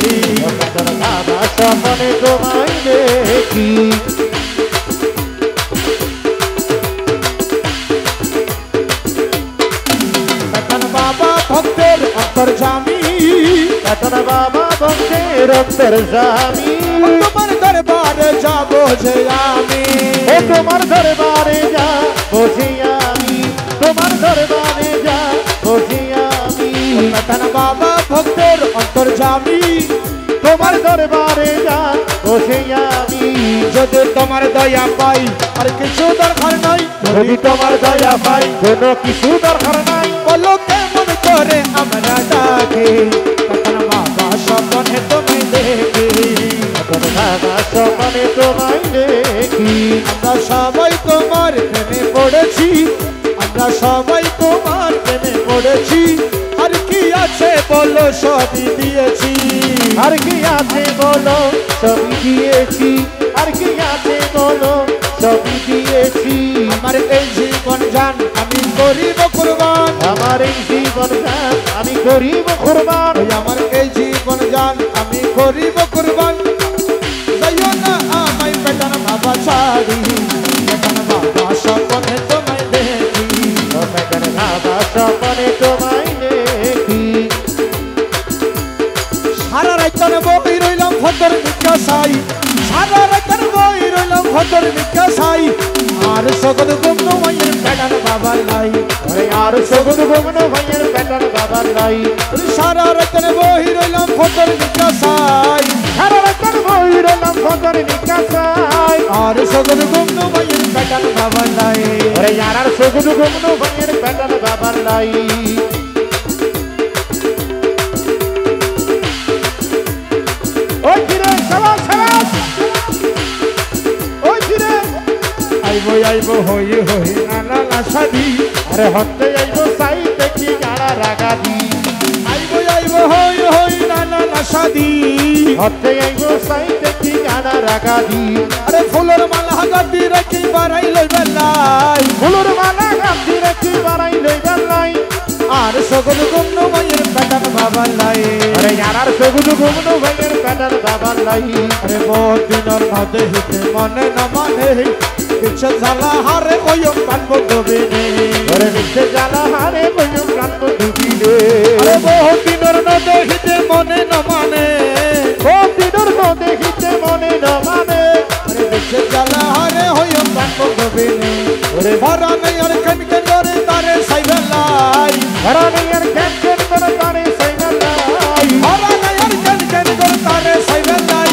বেতন বাবা ভক্তের অন্তর্যামী
তোমার দরবারে যাবো যে আমি
ও তোমার দরবারে যা বসে আমি তোমার দরবারে যা বসে আমি
বেতন বাবা ভক্তের অন্তর্যামী
তোমার দরবারে যা বসে আমি
যদি তোমার দয়া পাই আর কিছু দরকার নাই
যদি তোমার দয়া পাই কোনো কিছু দরকার নাই
বলো কেমন করে আমরা ডাকি বেতন বাবা স্বপ্নে তোমায় দেখি
বেতন বাবা স্বপ্নে তোমায় দেখি
আমরা সবাই তোমার প্রেমে পড়েছি আমরা সবাই তোমার প্রেমে পড়েছি আর কি আছে বলো সবই দিয়েছি
আর কি আছে বলো সবই দিয়েছি আর কি আছে বলো সবই দিয়েছি
আমার এই জীবন জান আমি করিব কুরবান
আমার এই জীবন আমি করিব কুরবান
আমার এই জীবন জান আমি করিব কুরবান যাইও না আমায় বেতন বাবা ছাড়ি বেতন বাবা স্বপ্নে তোমায় দেখি
বেতন বাবা স্বপ্নে তোমায় দেখি
সারা রাইতন বই রইলাম ফতর বিকাশাই সারা রাইতন বই রইলাম ফতর বিকাশাই আর সকল গুণ মায়ের বেতন বাবা নাই
আর সগুন গুণ ভাইয়ের বেতন বাবা নাই
সারা রাইতন বই রইলাম ফতর বিকাশাই
সারা রাতর বই রইলাম ফতর বিকাশাই
আর সকল গুণ মায়ের বেতন বাবা নাই
আর সগুন গুণ ভাইয়ের বেতন বাবা নাই ওই ফিরে সাবাস সাবাস ওই ফিরে
আইবো হই হই নানা নাসাদি
আরে হতে আইবো সাই দেখি গাড়া রাগা দি
আইবো হই হই নানা নাসাদি
হতে আইবো সাই দেখি গাড়া রাগা দি
আরে ফুলের মালা গাদি রাখি বাড়াই লই বেলাই
ফুলুর মালা গাছি রেখি বাড়াই লই বেলাই
আর সকল গুণ মায়ের বেতন বাবা নাই
আরে আর সগুন গুণ ভাইয়ের বেতন বাবা নাই
আরে বহুত দিনের নদে হিতে মনে না মানে কিছু জ্বালা হারে ওয়ম পানব ডুবিনে
আরে নিচে জ্বালা হারে বইম প্রান্ত ডুবিলে
আরে বহুত দিনের নদে হিতে মনে না মানে
ও দিনের তো দেখিতে মনে না মানে
আরে কিছু জ্বালা হারে ওয়ম পানব ডুবিনে
ওরে
ভরা নাই আর কেন কেন করে তারে সাইবেলাই
ঘরানি আর ক্যান্সেল করে তারে সাইনালাই
ভরা নাই আর কেন কেন করে তারে সাইবেলাই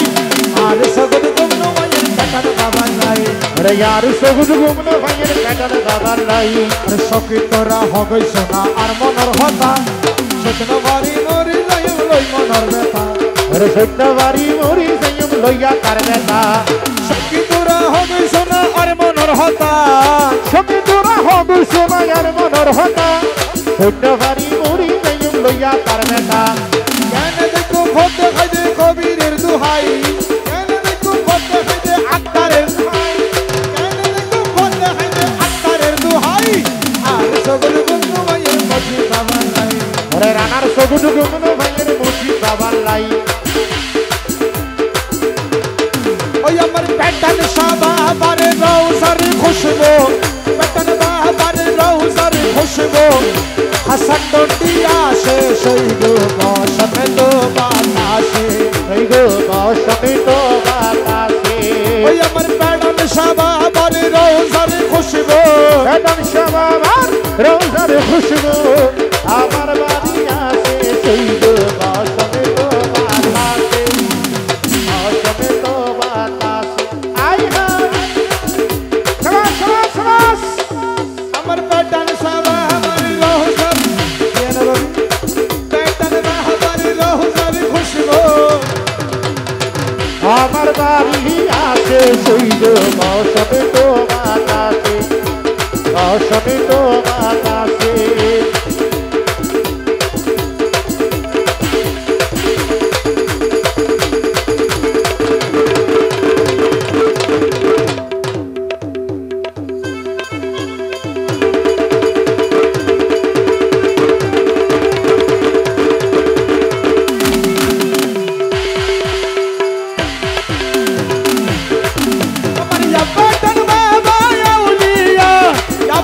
আর সকল গুণ মায়ের বেতন বাবা নাই
আরে আর সগুন গুণ ভাইয়ের বেতন বাবা নাই
আরে সখী তোরা হবে সোনা আর মনর হতা সজন বাড়ি মরি লই মনর ব্যথা
আরে সত্যবাড়ি মরি সংযম লইয়া তার বেটা
সখী তোরা হবে সোনা আর মনর হতা
সখী তোরা হবে সময় আর মনর হতা সত্যবাড়ি মরি সংযম লইয়া তার বেটা
কেন দেখো ভোতে খাইতে কবিরের দুহাই কেন দেখো ভোতে খাইতে আত্মারের দুহাই কেন দেখো ভোতে খাইতে আত্মারের দুহাই আর সকল বন্ধু মায়ের মজি বাবা নাই
ওরে রানার সগুন গুণ ভাইয়ের মুচি বাবার লাই
ওই আমার বেতন বাবারে রৌজার খুশবু বেতন বাবারে রৌজার খুশবু হাসান টন্ডিয়া সে শহীদ বসনে তো বাতাসে
এই গো বসনে তো বাতাসে
ওই আমার বেতন বাবারে রৌজার খুশবু
বেতন সবার রোজার খুশবু আমার বাড়ি আসে সেই গো বসনে তো বাতাসে বসনে তো বাতাসে আই হাই সবাস সবাস সবাস
আমার বেতন বাবারে রৌজার কেন রবি বেতন বাবারে রৌজার খুশবু
আমার বাড়ি আসে সেই গো বসনে তো বাতাসে বসনে তো বাতাসে
আমার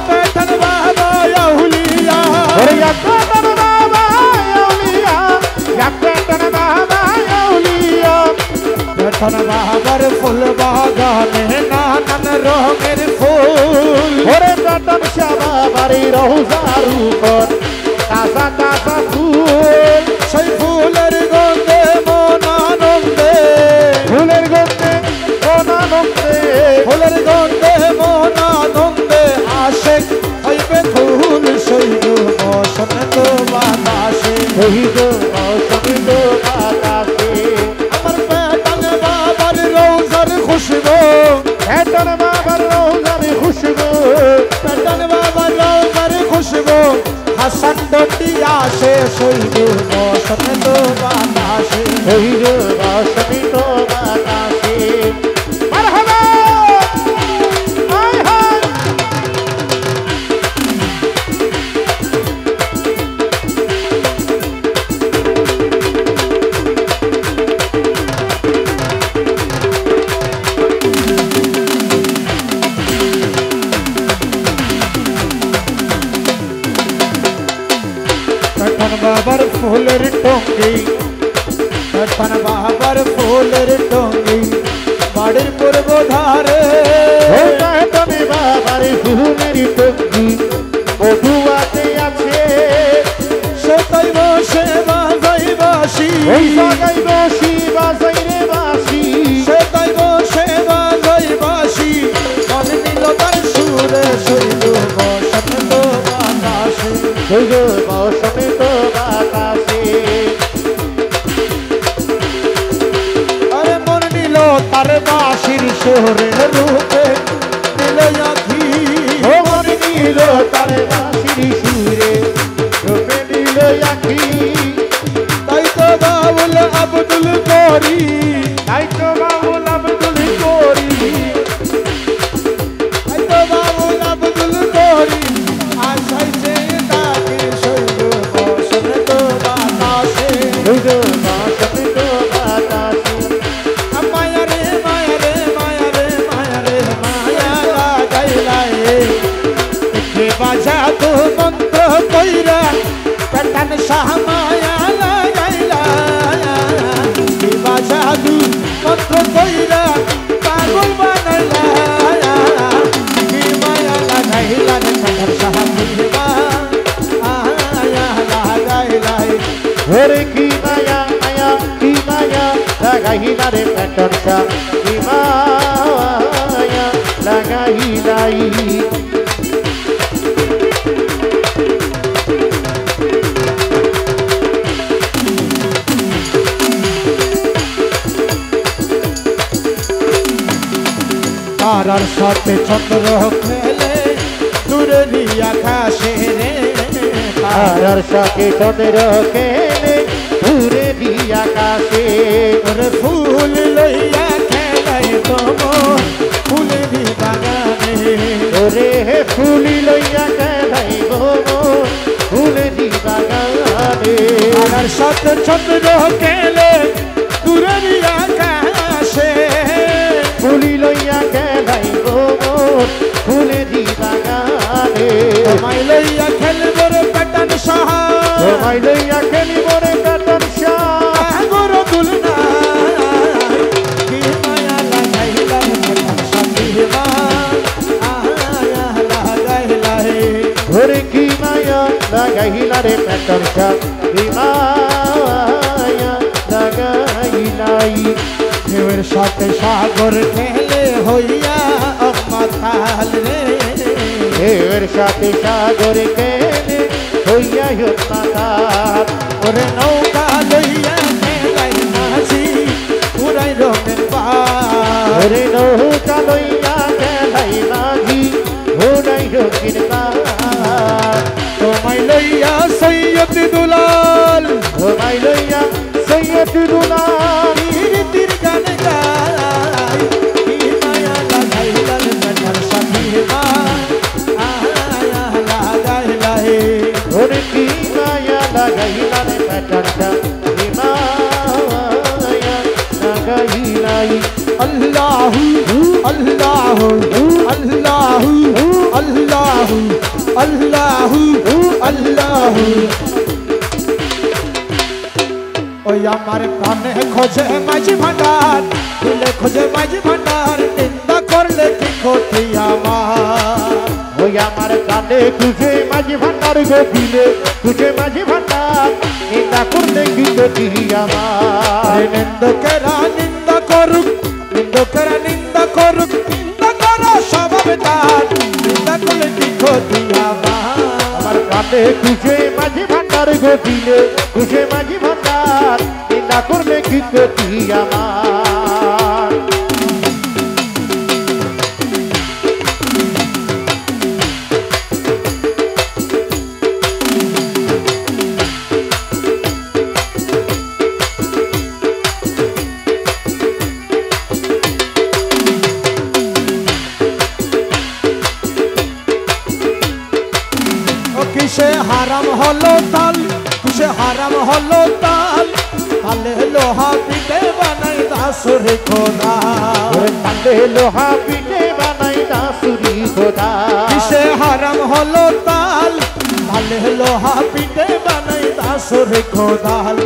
বেতন বাবা আউলিয়া পেটন বাবার ফুল বাগানে নানান রঙের ফুল
ওরে পেটন শাহ বাবার রোজার উপর তাজা তাজা ফুল
সেই ফুলের গন্ধে মন আনন্দে
ফুলের গন্ধে মন আনন্দে
ফুলের গন্ধে মন আনন্দে আশেক হইবে ফুল সৈব বসন্ত বাতাসে
শহীদ বসন্ত বাতাসে
আমার পেটন বাবার রোজার খুশবু
পেটন বাবার রোজার খুশবু
পেটন বাবার রোজার খুশবু হাসান ডটি আসে সৈব বসন্ত বাতাসে
শহীদ বসন্ত বাতাসে মারহাবা হায় হায়
পেটন বাবার ফুলের টঙ্গি পেটন বাবার ফুলের টঙ্গি বাড়ির পূর্ব ধারে
ও পেটন বাবার ফুলের টঙ্গি বধুয়াতে আছে
সে তাই বসে বাজাই বাসি
ওই জায়গায় বসি বাজাই রে বাসি
সে তাই বসে বাজাই বাসি মন নিল তার সুরে শৈব বসন্ত বাতাসে
শহীদ বসন্ত বাতাসে
আরে মন নিল তার বাসির সুরে রূপে নিল আখি
ও মন নীল তার বাঁশির সুরে রূপে নীল আখি
তাই তো বাউল আব্দুল করি
তাই তো বাউল আব্দুল করি
তাই তো বাউল আব্দুল করি আশাইছে তাকে শৈব বসন্ত বাতাসে
শহীদ বসন্ত বাতাসে
মায়া রে মায়া রে মায়া রে মায়া রে মায়া লাগাইলাই কে বাজা তো মন্ত্র কইরা পেটন শাহ মায়া লাগাইলা কে বাজা দু মন্ত্র কইরা পাগল বানাইলা কে মায়া লাগাইলা পেটন শাহ মায়া লাগাইলাই
ওরে কি মায়া মায়া কি মায়া লাগাইলা রে পেটন শাহ কি মায়া লাগাইলাই
তারার সাথে চন্দ্র খেলে দূরের আকাশে রে
তারার সাথে চন্দ্র খেলে ঘুরে দিয়া আকাশে
ওরে ফুল লইয়া খেলাই তোমার ফুলের বাগানে
ওরে ফুলি লইয়া খেলাইব ফুলে দি বাগানে
তারার সাথে চন্দ্র খেলে দূরের আকাশে
ফুলি লইয়া খেলাইব ফুলে দি বাগানে
তোমায় লইয়া খেলবো রে পেটন শাহ
তোমায় লইয়া খেলিব রে পেটন শাহ
আগর দুলনা কি মায়া লাগাইলা পেটন শাহ আয়া লাগাইলা হে
ওরে কি মায়া লাগাইলা রে পেটন শাহ মায়া লাগাইলাই
ঢেউয়ের সাথে সাগর খেলে হইয়া মাথাল রে
এর সাথে সাগর কেনে হইয়া মাতার
ওরে নৌকা লইয়া খেলাই মাঝি পুরাই রঙের পার
ওরে নৌকা লইয়া খেলাই মাঝি ঘোড়াই রঙিন পার
তোমায় লইয়া সৈয়দ দুলাল
তোমায় লইয়া সৈয়দ দুলাল
তীর গান গাই কি মায়া লাগাইলা পেটন সাথী আয়া লাগাইলা হে
ওরে কি মায়া লাগাইলা রে পেটন শাহ মায়া লাগাইলাই
আল্লাহু আল্লাহু আল্লাহু আল্লাহু আল্লাহু আল্লাহু ওই আমার প্রাণে খোঁজে মাঝি ভান্ডার দিলে খোঁজে মাঝি ভান্ডার নিন্দা করলে কি ক্ষতি আমার
ওই আমার কানে খুঁজে মাঝি ভান্ডার গো দিলে খুঁজে মাঝি ভান্ডার নিন্দা করলে কি ক্ষতি আমার
নিন্দকেরা নিন্দা করুক নিন্দকেরা নিন্দা করুক নিন্দা করো স্বভাব তার নিন্দা করলে কি ক্ষতি আমার
কানে খুঁজে মাঝি ভান্ডার গো দিলে খুঁজে মাঝি ভান্ডার নিন্দা করলে কি ক্ষতি আমার
কিসে হারাম হলো তাল কিসে হারাম হলো তাল তালে লোহা পিঠে বানাই দাসুরি খোদা
তালে লোহা পিঠে বানাই দাসুরি খোদা
কিসে হারাম হলো তাল তালে লোহা পিঠে বানাই দাসুরি খোদাল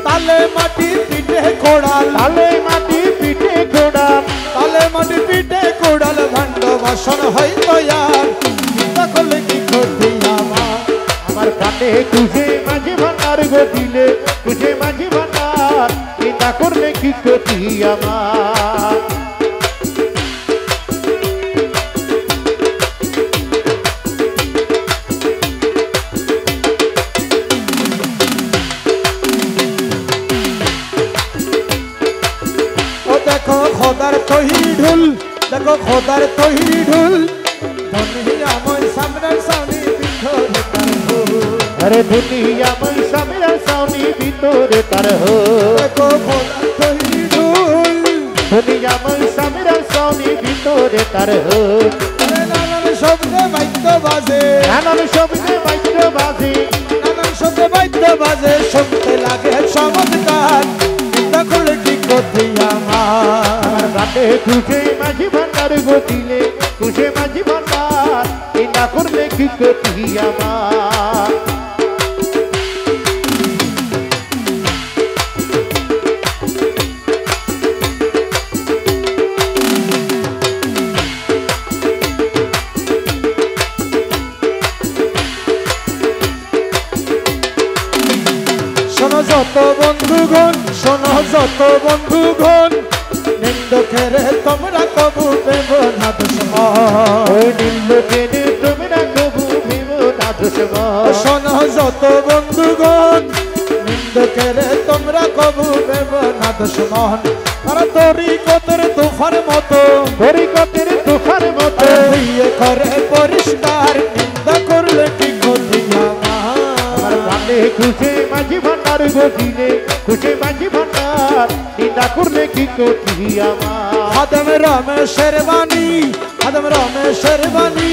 তালে মাটি পিঠে কোড়াল
তালে মাটি পিঠে কোড়াল
তালে মাটি পিঠে কোড়াল ভাণ্ড বাসন হয় তৈয়ার চিন্তা করলে কি ক্ষতি
আমার কানে খুঁজে মাঝি ভান্ডার গো দিলে খুঁজে মাঝি ভান্ডার চিন্তা করলে কি ক্ষতি আমার
ও দেখো খোদার তৈরি ঢুল দেখো খোদার তৈরি ঢুল দুনিয়া মই সামনের সামনে ভিতরে তার ঢুল
আরে দুনিয়া মই সামনের সামনে ভিতরে তার হো
দেখো খোদার তৈরি ঢুল
দুনিয়া মই সামনের সামনে ভিতরে তার হো
নানান শব্দে বাদ্য বাজে
নানান শব্দে বাদ্য বাজে
নানান শব্দে বাদ্য বাজে শুনতে লাগে চমৎকার চিন্তা করলে কি ক্ষতি আমার
কানে খুঁজে মাঝি ভান্ডার গো দিলে খুঁজে মাঝি ভান্ডার চিন্তা করলে কি ক্ষতি আমার
শোনো যত বন্ধুগণ শোনো যত বন্ধুগণ নিন্দকেরে তোমরা কবু দেব না দুশ্মন
ওই নিন্দকেরে তোমরা কবু দেব না দুশ্মন
শোনো যত বন্ধুগণ নিন্দকেরে তোমরা কবু দেব না দুশ্মন আর তরিকতের তুফার মতো
তরিকতের তুফার মতো
বিয়ে করে পরিষ্কার নিন্দা করলে কি ক্ষতি আমার
কানে খুঁজে মাঝি ভান্ডার গো দিলে খুঁজে মাঝি ভান্ডার নিন্দা করলে কি ক্ষতি আমার
খাদেম রমেশের বাণী খাদেম রমেশের বাণী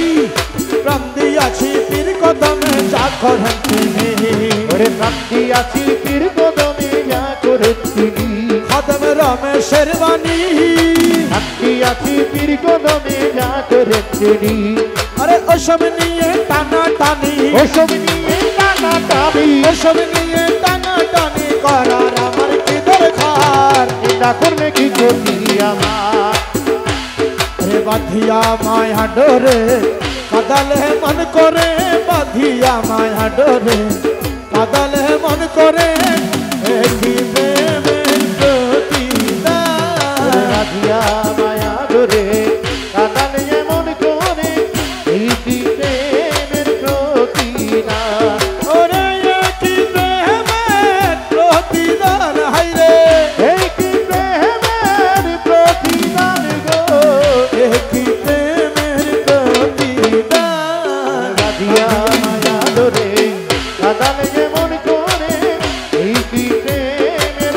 প্রাণ দিয়াছি পীর কদমে যা করেন তিনি
ওরে প্রাণ দিয়াছি পীর কদমে যা করেন তিনি
খাদেম রমেশের বাণী
প্রাণ দিয়াছি পীর কদমে যা করেন তিনি
আরে ওসব নিয়ে টানা টানি
ওসব নিয়ে টানা টানি
ওসব নিয়ে টানা টানি করার আমার কি দরকার
নিন্দা করলে কি ক্ষতি আমার
রে বাধিয়া মায়া ডোরে কাদালে মন করে বাধিয়া মায়া ডোরে কাদালে মন করে একই প্রেমের প্রতিদান
রাধিয়া মায়া ধরে কাদালে এমন করে এই কি প্রেমের প্রতিদান
ওরে একই প্রেমের প্রতিদান হাইরে
এই কি প্রেমের প্রতিদান গো
একই প্রেমের প্রতিদান
রাধিয়া মায়া ধরে কাদালে এমন করে এই কি প্রেমের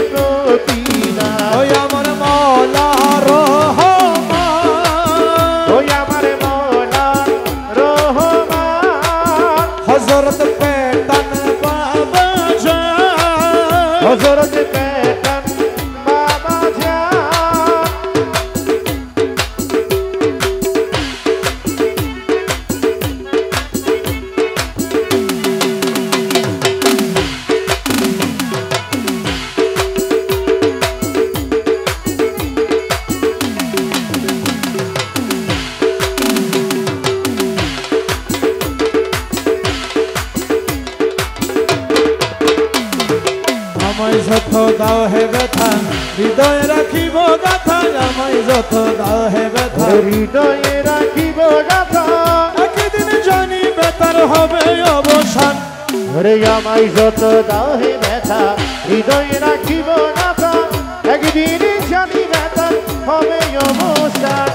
ব্যথা হৃদয়ে রাখিব গাথা আমায় যত দাও হে ব্যথা
হৃদয়ে রাখিব গাথা
একদিন জানি ব্যথার হবে অবসান
ওরে আমায় যত দাও হে ব্যথা হৃদয়ে রাখিব গাথা একদিন জানি ব্যথা হবে অবসান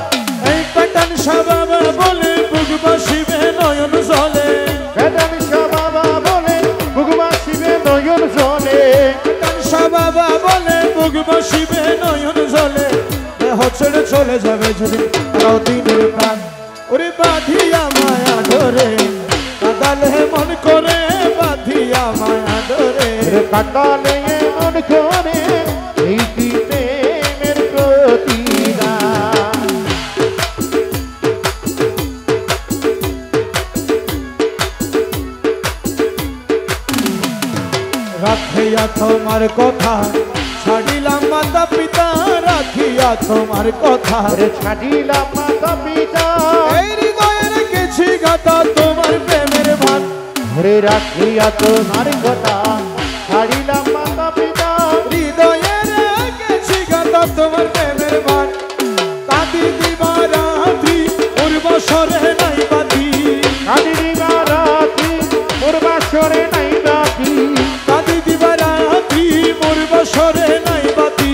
এই প্যাটার্ন স্বভাব বলে বুক বাসিবে নয়ন জলে
প্যাটার্ন স্বভাব বলে বুক বাসিবে নয়ন জলে
প্যাটার্ন স্বভাব বলে বুক বাসিবে নয়ন জলে দেহ ছেড়ে চলে যাবে যদি তারাও দিনের প্রাণ ওরে বাঁধিয়া মায়া ধরে কাদালে মন করে বাঁধিয়া মায়া ধরে
কাটালে মন করে এই কি প্রেমের প্রতিদান
রাখিয়া তোমার কথা ছাড়িলাম মাতা পিতা রাখিয়া তোমার কথা
ছাড়িলাম মাতা পিতা
এই হৃদয়ে রেখেছি গাথা তোমার প্রেমের ভাত
ঘরে রাখিয়া তোমার কথা ছাড়িলাম মাতা পিতা
হৃদয়ে রেখেছি গাথা তোমার প্রেমের ভাত কাঁদি দিবা রাত্রি পূর্বশরে নাই বাতি
কাঁদি দিবা রাত্রি পূর্বাশরে নাই বাতি
কাঁদি দিবা রাত্রি পূর্বশরে নাই বাতি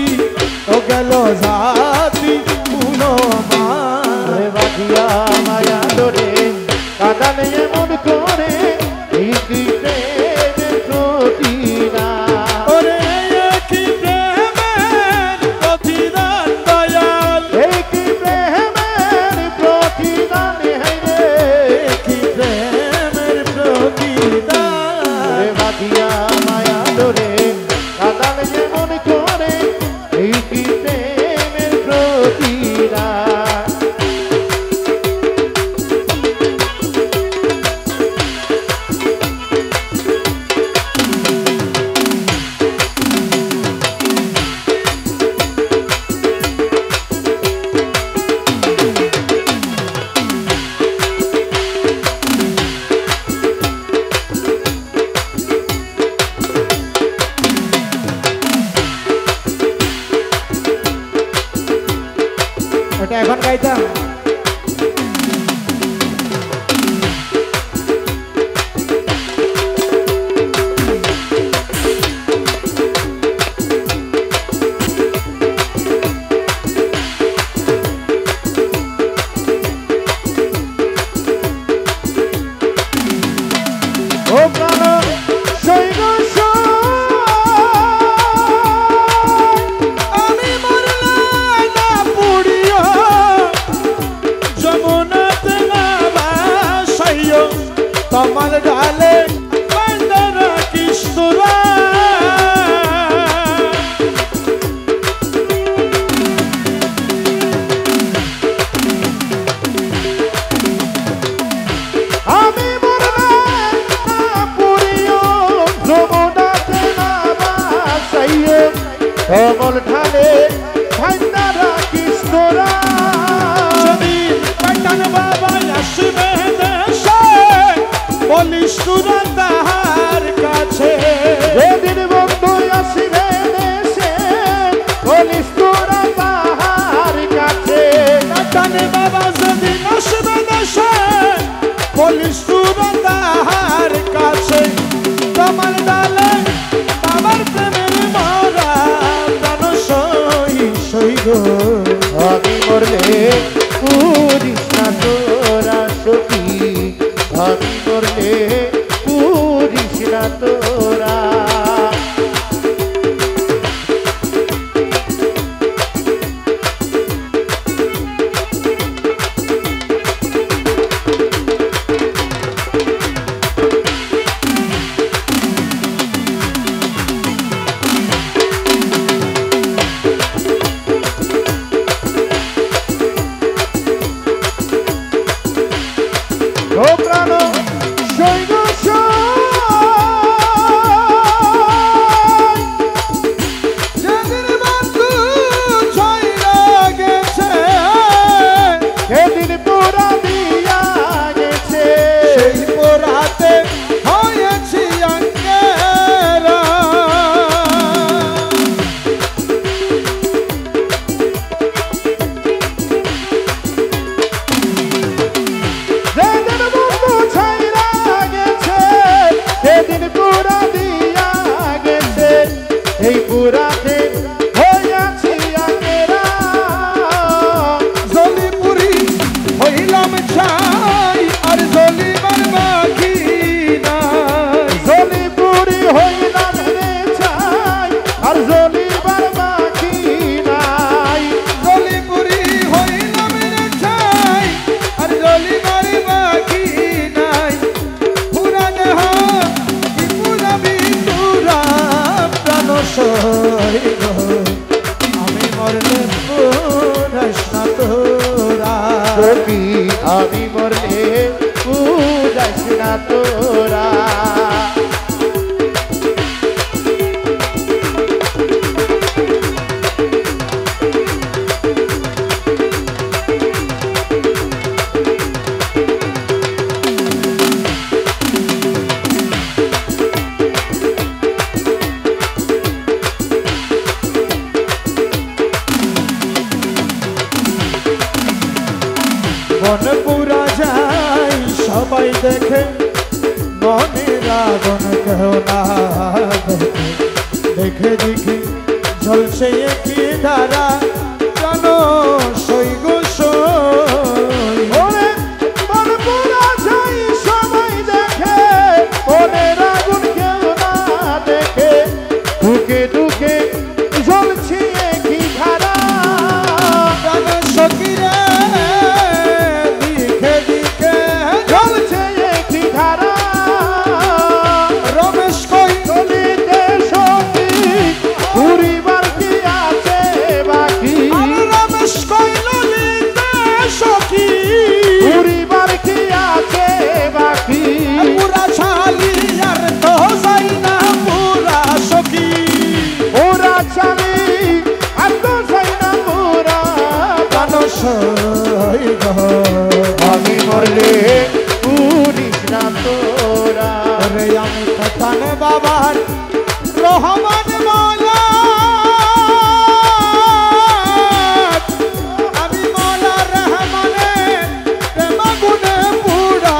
তো গেল জাতি পুনো আমার
বাঁধিয়া মায়া ধরে কাঁদালে মন করে এই কি প্রেমের প্রতিদান
ওরে কি প্রেমের প্রতিদান দয়াল
এই কি প্রেমের প্রতিদান হে
কি প্রেমের প্রতিদান
বাঁধিয়া মায়া ধরে কাঁদালে মন করে এই কি প্রেমের প্রতিদান
এটা এখন গাইতাম
ও প্রাণ সৈন্য
আমি মরলে না পুড়িও যমুনাতে না ভাসাইও তোমার ডালে বান্দারা কিশোরা
আমি মরলে না পুরিও যমুনাতে না ভাসাইও কমল ঢালে ভান্ডারা কৃষ্ণরা
যদি প্যাটার্ন বাবা আসবে দেশে বলিস তোরা তাহার কাছে
যেদিন বন্ধু আসিবে দেশে বলিস তোরা তাহার কাছে
প্যাটার্ন বাবা যদি আসবে দেশে বলিস তোরা তাহার কাছে তোমার ডালে বাবার প্রেমের মরা প্রাণ সই সই গো
আমি মরলে পুরিস না তোরা সখী আমি মরলে পুরিস না তোরা
জীবন পুরা যায় সবাই দেখে মনের আগুন কেহ না দেখে দেখে ঝলছে কি ধারা জানো সই গো সই
ওরে মন পুরা যাই সবাই দেখে মনের আগুন কেউ না দেখে দুকে দুকে জ্বলছে কি ধারা
জানো সকিরে দিকে দিকে
জ্বলছে কি ধারা
রমেশ কই
চলিতে সখী পরিবার কি আছে বাকি
রমেশ কই ললিতে সখী
পরিবার কি আছে বাকি
পুরা ছালি আর তো যাই না পুরা সখী
ওরা চালি আর তো চাই না মোরা
জানো সই গো
আমি মরলে পুরিস না তোরা
রে আমি কথান বাবার রহমান মৌলা আমি মৌলা রহমানের প্রেম গুণে পুরা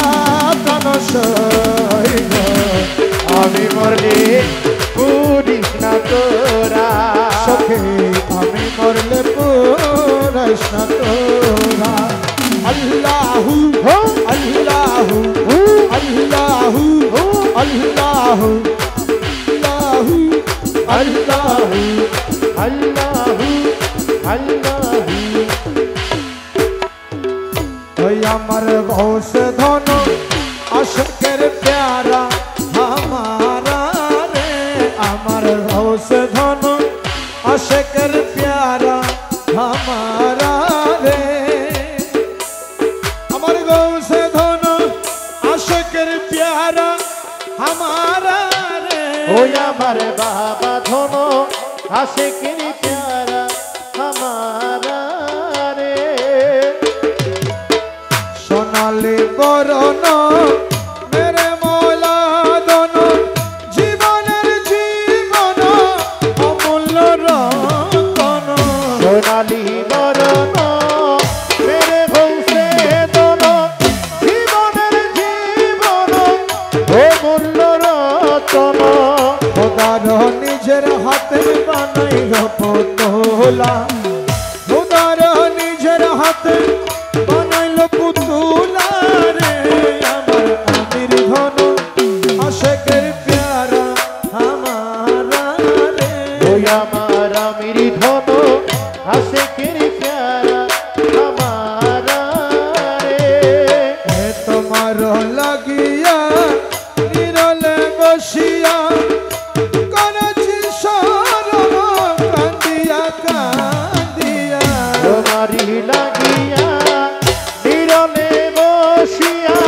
জানো সই গো
আমি মরলে পুরিস না তোরা
সখী আমি মরলে পুরাইস না তোরা আল্লাহু আল্লাহু আল্লাহু আল্লাহু আল্লাহু
আল্লাহু আল্লাহু
ওই আমার ঘোষ ধন আশকের প্যারা আমারা রে আমার ঘোষ ধন আশকের প্যারা আমারা রে আমার ঘোষ ধন আশকের প্যারা আমারা রে
ওই আমার বাবা ধনো আসে কিনি প্যারা আমারা রে
সোনালি বরণ মেরে মৌলা দন জীবনের জীবন অমূল্য রতন
সোনালি বরণ মেরে ভৌসে দন জীবনের জীবন ও মূল্য রতন
খোদার নিজের হাতে বানাইল পুতুলা খোদার নিজের হাতে বানাইল পুতুলা রে আমার আমির ধন আশেকের প্যারা আমারা রে
ওই আমার আমির ধন আসে কিনি প্যারা আমারা রে
এ তোমার লাগিয়া নিরলে বসিয়া করেছি শরণ কান্দিয়া কান্দিয়া
তোমারি লাগিয়া নিরলে বসিয়া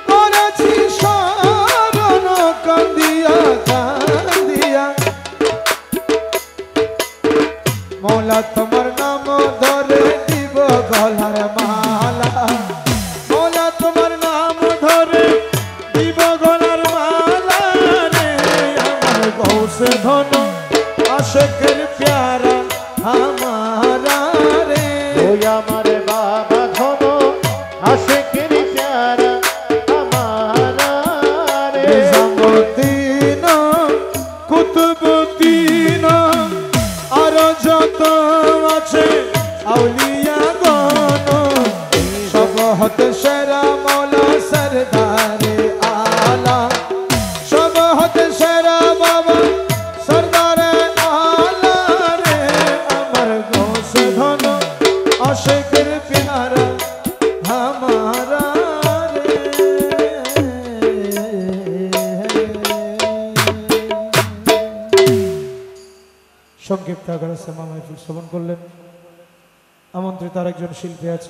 করেছি শরণ কান্দিয়া কান্দিয়া মৌলা তোমার নাম ধরে দিব গলার মালা মৌলা তোমার নাম ধরে দিব গলার মালা রে আমার গৌস ধন আশেকের প্যারা আমারা রে
ওই আমার বাবা ধন আসে কিনি প্যারা আমারা রে
নিজামুদ্দিন কুতুবুদ্দিন আর যত আছে আউলিয়া গণ সব হতে সেরা মৌলা সরদারে আলা সব হতে সেরা বাবা সরদারে আলা রে আমার গোস ধন আশেকের প্যারা আমারা রে সংক্ষিপ্ত আকারে শ্রবণ করলেন আমন্ত্রিত আরেকজন শিল্পী আছে।